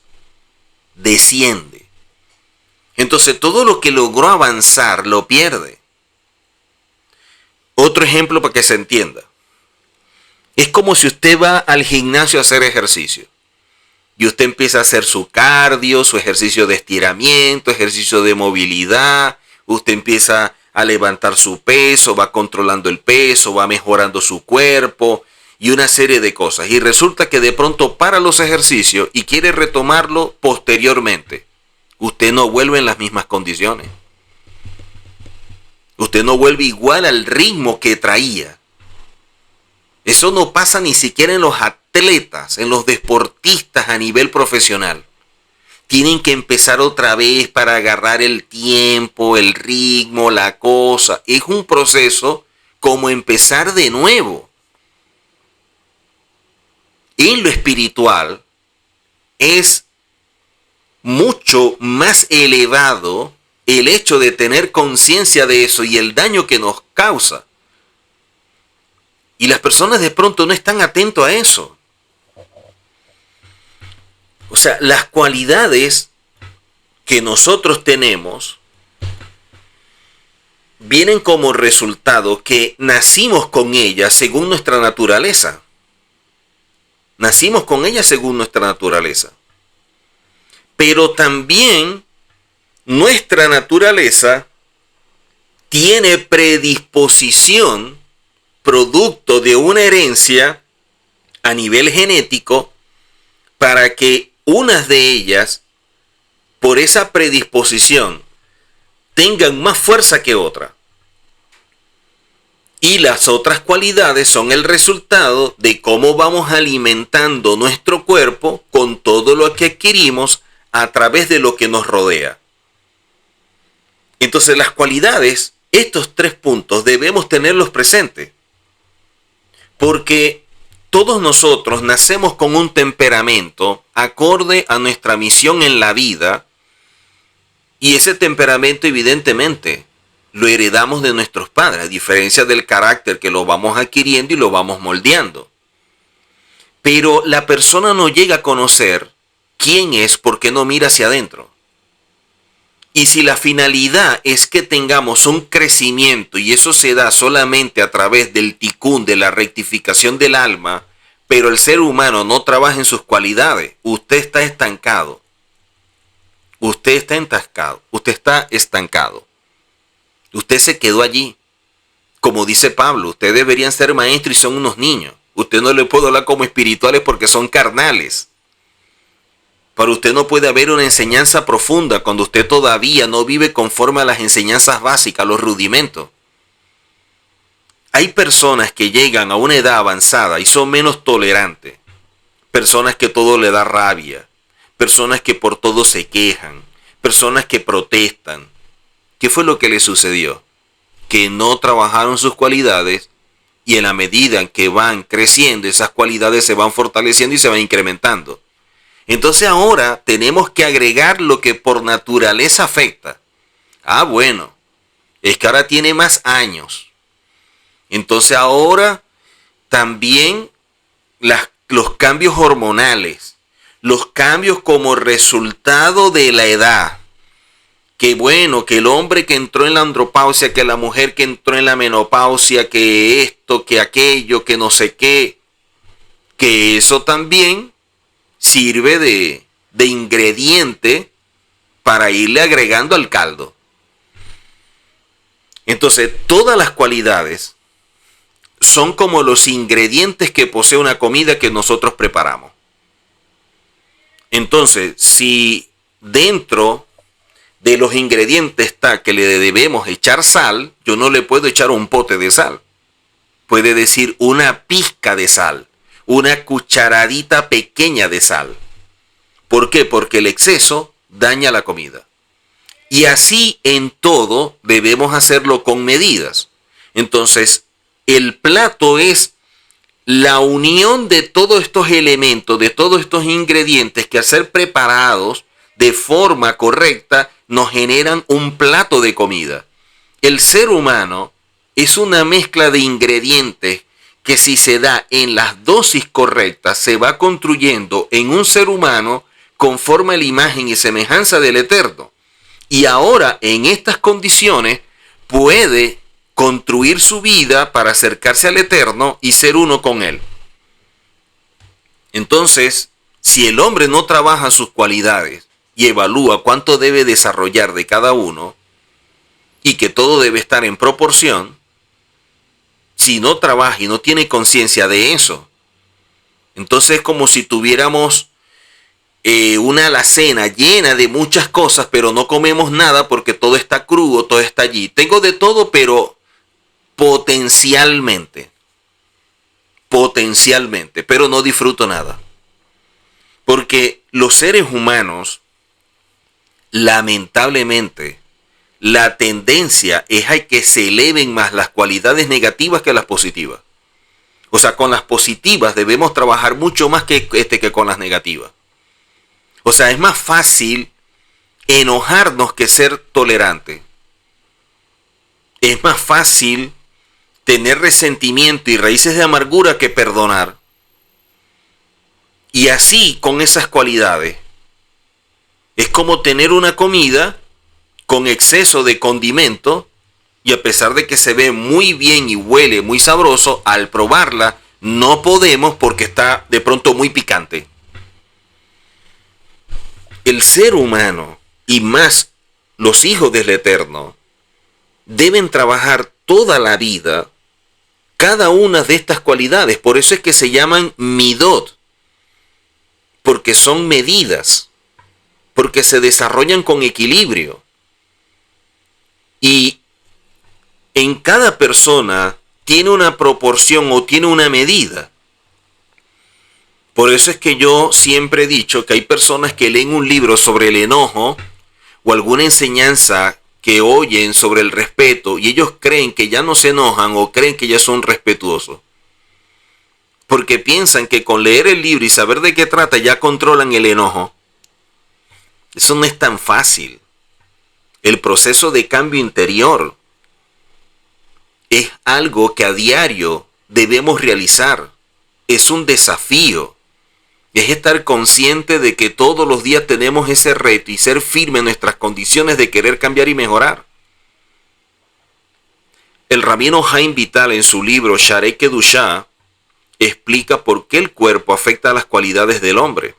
Desciende. Entonces todo lo que logró avanzar lo pierde. Otro ejemplo para que se entienda. Es como si usted va al gimnasio a hacer ejercicio. Y usted empieza a hacer su cardio, su ejercicio de estiramiento, ejercicio de movilidad. Usted empieza a levantar su peso, va controlando el peso, va mejorando su cuerpo y una serie de cosas. Y resulta que de pronto para los ejercicios y quiere retomarlo posteriormente. Usted no vuelve en las mismas condiciones. Usted no vuelve igual al ritmo que traía. Eso no pasa ni siquiera en los atletas, en los deportistas a nivel profesional. Tienen que empezar otra vez para agarrar el tiempo, el ritmo, la cosa. Es un proceso como empezar de nuevo. En lo espiritual es mucho más elevado el hecho de tener conciencia de eso y el daño que nos causa. Y las personas de pronto no están atentos a eso. O sea, las cualidades que nosotros tenemos vienen como resultado que nacimos con ellas según nuestra naturaleza. Nacimos con ellas según nuestra naturaleza. Pero también nuestra naturaleza tiene predisposición, producto de una herencia a nivel genético, para que unas de ellas, por esa predisposición, tengan más fuerza que otras. Y las otras cualidades son el resultado de cómo vamos alimentando nuestro cuerpo con todo lo que adquirimos a través de lo que nos rodea. Entonces las cualidades, estos 3 puntos debemos tenerlos presentes. Porque todos nosotros nacemos con un temperamento acorde a nuestra misión en la vida. Y ese temperamento evidentemente lo heredamos de nuestros padres, a diferencia del carácter que lo vamos adquiriendo y lo vamos moldeando. Pero la persona no llega a conocer quién es porque no mira hacia adentro. Y si la finalidad es que tengamos un crecimiento y eso se da solamente a través del tikkun, de la rectificación del alma, pero el ser humano no trabaja en sus cualidades, usted está estancado. Usted está estancado. Usted se quedó allí. Como dice Pablo, ustedes deberían ser maestros y son unos niños. Usted no le puede hablar como espirituales porque son carnales. Para usted no puede haber una enseñanza profunda cuando usted todavía no vive conforme a las enseñanzas básicas, los rudimentos. Hay personas que llegan a una edad avanzada y son menos tolerantes. Personas que todo le da rabia. Personas que por todo se quejan. Personas que protestan. ¿Qué fue lo que le sucedió? que no trabajaron sus cualidades, y en la medida en que van creciendo, esas cualidades se van fortaleciendo y se van incrementando. Entonces ahora tenemos que agregar lo que por naturaleza afecta. Ah, bueno, es que ahora tiene más años. Entonces ahora también los cambios hormonales, los cambios como resultado de la edad. Que bueno, que el hombre que entró en la andropausia, que la mujer que entró en la menopausia, que esto, que aquello, que no sé qué, que eso también sirve de ingrediente para irle agregando al caldo. Entonces, todas las cualidades son como los ingredientes que posee una comida que nosotros preparamos. Entonces, si dentro de los ingredientes está que le debemos echar sal, yo no le puedo echar un pote de sal. Puede decir una pizca de sal, una cucharadita pequeña de sal. ¿Por qué? Porque el exceso daña la comida. Y así en todo debemos hacerlo con medidas. Entonces, el plato es la unión de todos estos elementos, de todos estos ingredientes que al ser preparados de forma correcta nos generan un plato de comida. El ser humano es una mezcla de ingredientes que si se da en las dosis correctas se va construyendo en un ser humano conforme a la imagen y semejanza del Eterno. Y ahora en estas condiciones puede construir su vida para acercarse al Eterno y ser uno con Él. Entonces, si el hombre no trabaja sus cualidades y evalúa cuánto debe desarrollar de cada uno y que todo debe estar en proporción, si no trabaja y no tiene conciencia de eso, entonces es como si tuviéramos una alacena llena de muchas cosas, pero no comemos nada porque todo está crudo, todo está allí. Tengo de todo, pero potencialmente, pero no disfruto nada. Porque los seres humanos, lamentablemente, la tendencia es a que se eleven más las cualidades negativas que las positivas. O sea, con las positivas debemos trabajar mucho más que con las negativas. O sea, es más fácil enojarnos que ser tolerante. Es más fácil tener resentimiento y raíces de amargura que perdonar. Y así, con esas cualidades, es como tener una comida con exceso de condimento y a pesar de que se ve muy bien y huele muy sabroso, al probarla no podemos porque está de pronto muy picante. El ser humano y más los hijos del Eterno deben trabajar toda la vida cada una de estas cualidades. Por eso es que se llaman midot, porque son medidas, porque se desarrollan con equilibrio. Y en cada persona tiene una proporción o tiene una medida. Por eso es que yo siempre he dicho que hay personas que leen un libro sobre el enojo o alguna enseñanza que oyen sobre el respeto y ellos creen que ya no se enojan o creen que ya son respetuosos. Porque piensan que con leer el libro y saber de qué trata ya controlan el enojo. Eso no es tan fácil. El proceso de cambio interior es algo que a diario debemos realizar. Es un desafío. Es estar consciente de que todos los días tenemos ese reto y ser firme en nuestras condiciones de querer cambiar y mejorar. El rabino Haim Vital en su libro Sharei Kedushá explica por qué el cuerpo afecta a las cualidades del hombre.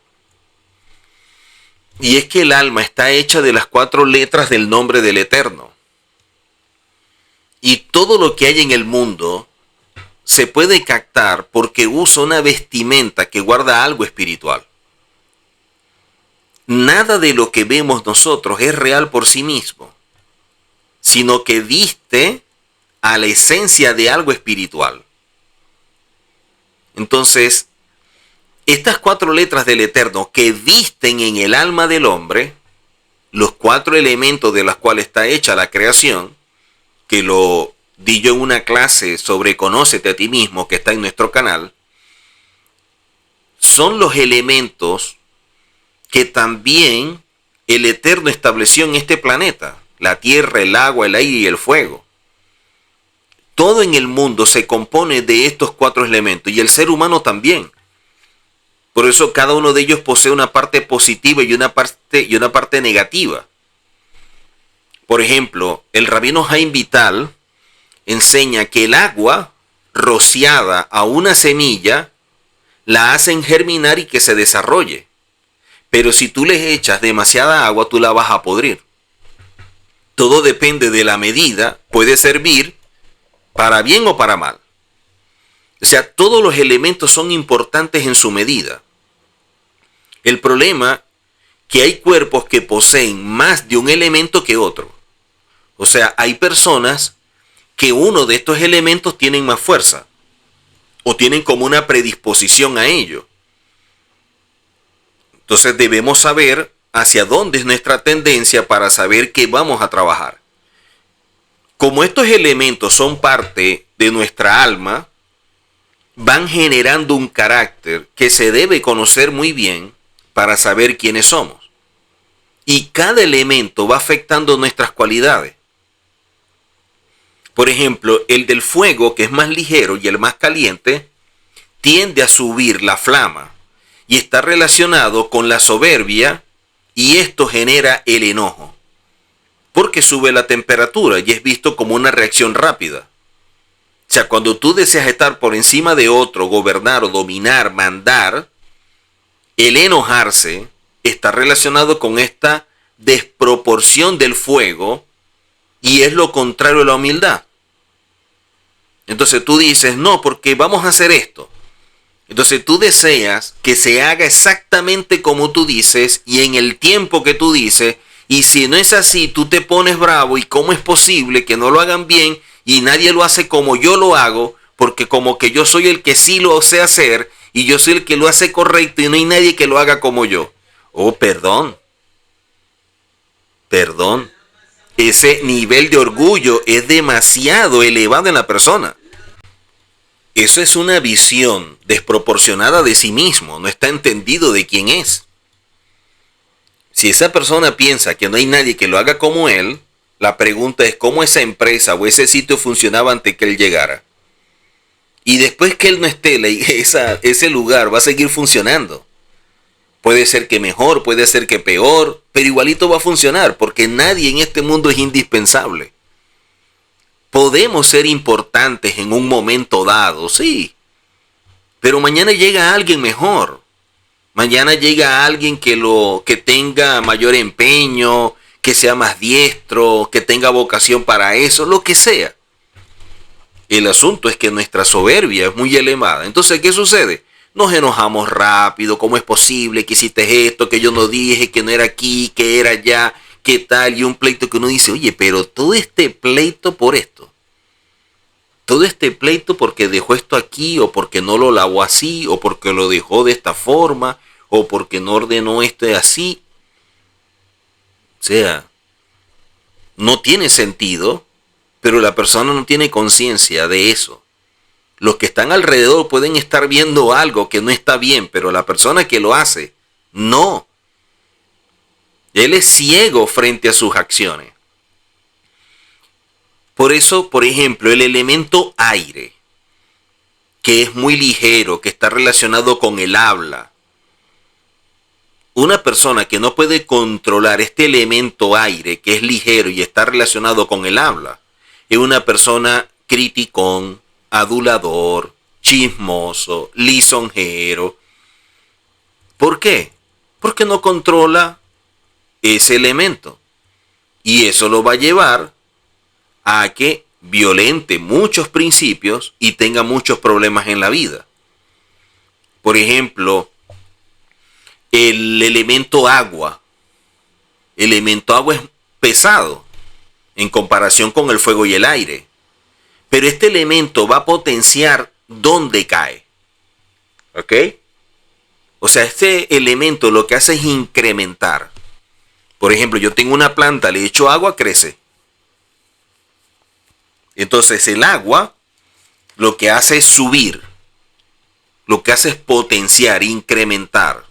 Y es que el alma está hecha de las 4 letras del nombre del Eterno. Y todo lo que hay en el mundo se puede captar porque usa una vestimenta que guarda algo espiritual. Nada de lo que vemos nosotros es real por sí mismo, sino que viste a la esencia de algo espiritual. Entonces, estas 4 letras del Eterno que visten en el alma del hombre, los 4 elementos de los cuales está hecha la creación, que lo di yo en una clase sobre Conócete a ti mismo, que está en nuestro canal, son los elementos que también el Eterno estableció en este planeta: la tierra, el agua, el aire y el fuego. Todo en el mundo se compone de estos 4 elementos, y el ser humano también. Por eso cada uno de ellos posee una parte positiva y una parte negativa. Por ejemplo, el rabino Jaime Vital enseña que el agua rociada a una semilla la hacen germinar y que se desarrolle. Pero si tú le echas demasiada agua, tú la vas a podrir. Todo depende de la medida, puede servir para bien o para mal. O sea, todos los elementos son importantes en su medida. El problema es que hay cuerpos que poseen más de un elemento que otro. O sea, hay personas que uno de estos elementos tienen más fuerza, o tienen como una predisposición a ello. Entonces debemos saber hacia dónde es nuestra tendencia para saber qué vamos a trabajar. Como estos elementos son parte de nuestra alma, van generando un carácter que se debe conocer muy bien para saber quiénes somos. Y cada elemento va afectando nuestras cualidades. Por ejemplo, el del fuego, que es más ligero y el más caliente, tiende a subir la flama y está relacionado con la soberbia, y esto genera el enojo, porque sube la temperatura y es visto como una reacción rápida. O sea, cuando tú deseas estar por encima de otro, gobernar o dominar, mandar, el enojarse está relacionado con esta desproporción del fuego, y es lo contrario a la humildad. Entonces tú dices, no, porque vamos a hacer esto. Entonces tú deseas que se haga exactamente como tú dices y en el tiempo que tú dices, y si no es así, tú te pones bravo, y cómo es posible que no lo hagan bien y nadie lo hace como yo lo hago, porque como que yo soy el que sí lo sé hacer y yo soy el que lo hace correcto y no hay nadie que lo haga como yo. Oh, perdón. Ese nivel de orgullo es demasiado elevado en la persona. Eso es una visión desproporcionada de sí mismo, no está entendido de quién es. Si esa persona piensa que no hay nadie que lo haga como él, la pregunta es cómo esa empresa o ese sitio funcionaba antes que él llegara. Y después que él no esté, ese lugar va a seguir funcionando. Puede ser que mejor, puede ser que peor, pero igualito va a funcionar, porque nadie en este mundo es indispensable. Podemos ser importantes en un momento dado, sí, pero mañana llega alguien mejor. Mañana llega alguien que tenga mayor empeño, que sea más diestro, que tenga vocación para eso, lo que sea. El asunto es que nuestra soberbia es muy elevada. Entonces, ¿qué sucede? Nos enojamos rápido. ¿Cómo es posible que hiciste esto, que yo no dije, que no era aquí, que era allá, qué tal? Y un pleito que uno dice, oye, pero todo este pleito por esto. Todo este pleito porque dejó esto aquí, o porque no lo lavó así, o porque lo dejó de esta forma, o porque no ordenó esto así. O sea, no tiene sentido, pero la persona no tiene conciencia de eso. Los que están alrededor pueden estar viendo algo que no está bien, pero la persona que lo hace, no. Él es ciego frente a sus acciones. Por eso, por ejemplo, el elemento aire, que es muy ligero, que está relacionado con el habla. Una persona que no puede controlar este elemento aire, que es ligero y está relacionado con el habla, es una persona criticón, adulador, chismoso, lisonjero. ¿Por qué? Porque no controla ese elemento. Y eso lo va a llevar a que violente muchos principios y tenga muchos problemas en la vida. Por ejemplo, el elemento agua. El elemento agua es pesado en comparación con el fuego y el aire. Pero este elemento va a potenciar donde cae. ¿Ok? O sea, este elemento lo que hace es incrementar. Por ejemplo, yo tengo una planta, le echo agua, crece. Entonces el agua lo que hace es subir, lo que hace es potenciar, incrementar.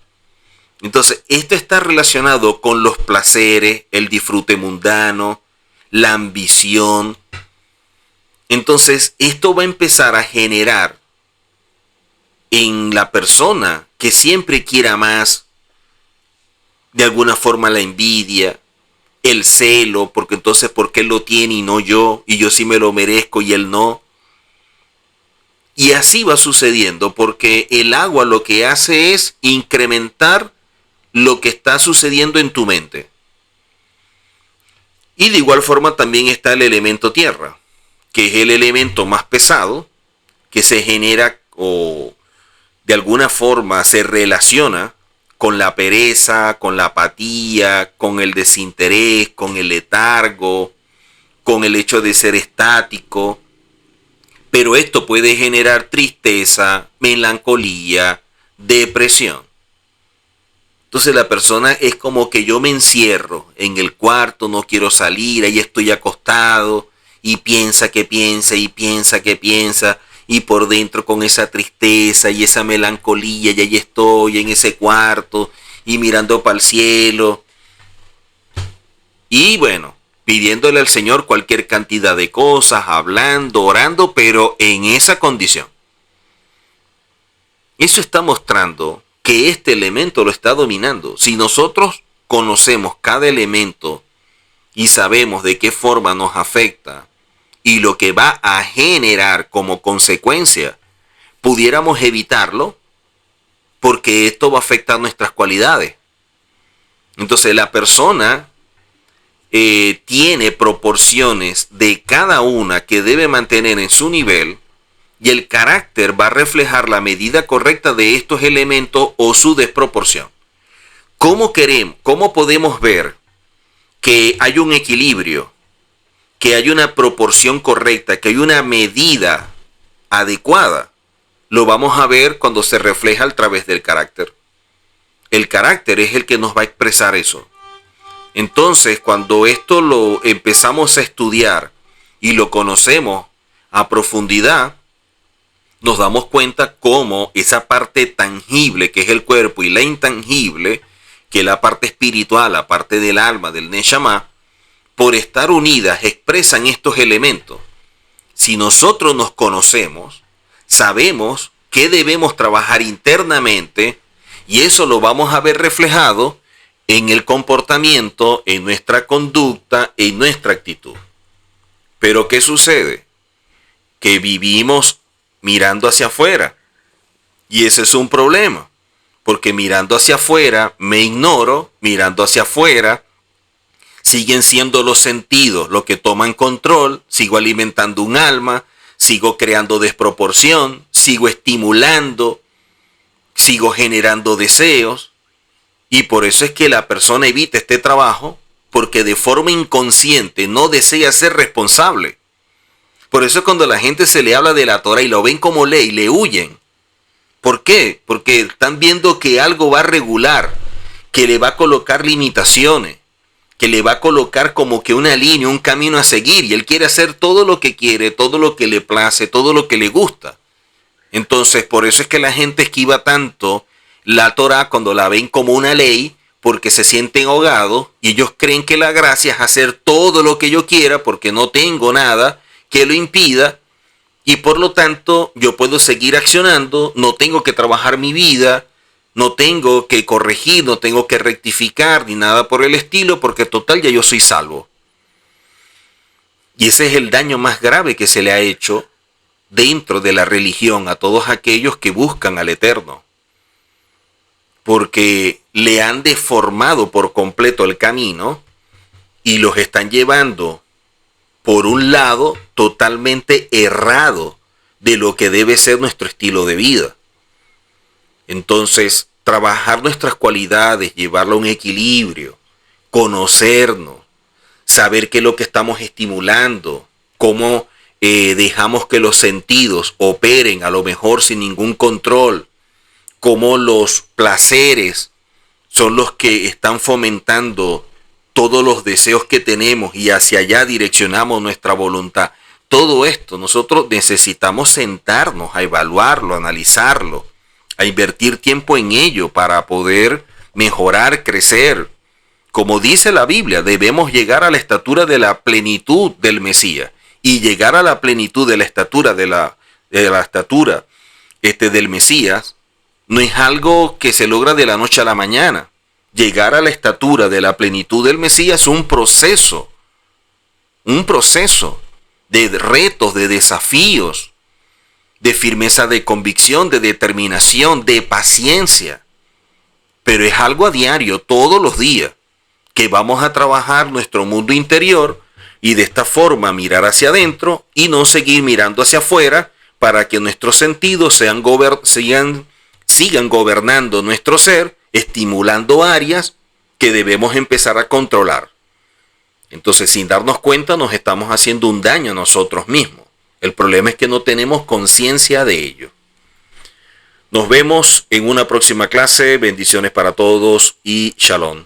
Entonces esto está relacionado con los placeres, el disfrute mundano, la ambición. Entonces esto va a empezar a generar en la persona que siempre quiera más, de alguna forma la envidia, el celo, porque entonces ¿por qué él lo tiene y no yo? Y yo sí me lo merezco y él no. Y así va sucediendo, porque el agua lo que hace es incrementar lo que está sucediendo en tu mente. Y de igual forma también está el elemento tierra, que es el elemento más pesado, que se genera o de alguna forma se relaciona con la pereza, con la apatía, con el desinterés, con el letargo, con el hecho de ser estático. Pero esto puede generar tristeza, melancolía, depresión. Entonces la persona es como que yo me encierro en el cuarto, no quiero salir, ahí estoy acostado y piensa que piensa y piensa que piensa. Y por dentro con esa tristeza y esa melancolía, y ahí estoy en ese cuarto y mirando para el cielo. Y bueno, pidiéndole al Señor cualquier cantidad de cosas, hablando, orando, pero en esa condición. Eso está mostrando que este elemento lo está dominando. Si nosotros conocemos cada elemento y sabemos de qué forma nos afecta, y lo que va a generar como consecuencia, pudiéramos evitarlo, porque esto va a afectar nuestras cualidades. Entonces la persona tiene proporciones de cada una que debe mantener en su nivel, y el carácter va a reflejar la medida correcta de estos elementos o su desproporción. ¿Cómo podemos ver que hay un equilibrio, que hay una proporción correcta, que hay una medida adecuada? Lo vamos a ver cuando se refleja a través del carácter. El carácter es el que nos va a expresar eso. Entonces, cuando esto lo empezamos a estudiar y lo conocemos a profundidad, nos damos cuenta cómo esa parte tangible que es el cuerpo y la intangible, que es la parte espiritual, la parte del alma, del Neshama, por estar unidas expresan estos elementos. Si nosotros nos conocemos, sabemos qué debemos trabajar internamente, y eso lo vamos a ver reflejado en el comportamiento, en nuestra conducta, en nuestra actitud. Pero ¿qué sucede? Que vivimos mirando hacia afuera, y ese es un problema, porque mirando hacia afuera me ignoro, mirando hacia afuera siguen siendo los sentidos los que toman control, sigo alimentando un alma, sigo creando desproporción, sigo estimulando, sigo generando deseos, y por eso es que la persona evita este trabajo, porque de forma inconsciente no desea ser responsable. Por eso es cuando a la gente se le habla de la Torah y lo ven como ley, le huyen. ¿Por qué? Porque están viendo que algo va a regular, que le va a colocar limitaciones, que le va a colocar como que una línea, un camino a seguir, y él quiere hacer todo lo que quiere, todo lo que le place, todo lo que le gusta. Entonces, por eso es que la gente esquiva tanto la Torah cuando la ven como una ley, porque se sienten ahogados y ellos creen que la gracia es hacer todo lo que yo quiera porque no tengo nada que lo impida, y por lo tanto yo puedo seguir accionando, no tengo que trabajar mi vida, no tengo que corregir, no tengo que rectificar ni nada por el estilo, porque total ya yo soy salvo. Y ese es el daño más grave que se le ha hecho dentro de la religión a todos aquellos que buscan al Eterno, porque le han deformado por completo el camino y los están llevando por un lado totalmente errado de lo que debe ser nuestro estilo de vida. Entonces, trabajar nuestras cualidades, llevarlo a un equilibrio, conocernos, saber qué es lo que estamos estimulando, cómo dejamos que los sentidos operen a lo mejor sin ningún control, cómo los placeres son los que están fomentando todos los deseos que tenemos y hacia allá direccionamos nuestra voluntad. Todo esto nosotros necesitamos sentarnos a evaluarlo, a analizarlo, a invertir tiempo en ello para poder mejorar, crecer. Como dice la Biblia, debemos llegar a la estatura de la plenitud del Mesías. Y llegar a la plenitud de la estatura del Mesías no es algo que se logra de la noche a la mañana. Llegar a la estatura de la plenitud del Mesías es un proceso de retos, de desafíos, de firmeza de convicción, de determinación, de paciencia. Pero es algo a diario, todos los días, que vamos a trabajar nuestro mundo interior y de esta forma mirar hacia adentro y no seguir mirando hacia afuera para que nuestros sentidos sigan gobernando nuestro ser, estimulando áreas que debemos empezar a controlar. Entonces, sin darnos cuenta, nos estamos haciendo un daño a nosotros mismos. El problema es que no tenemos conciencia de ello. Nos vemos en una próxima clase. Bendiciones para todos y shalom.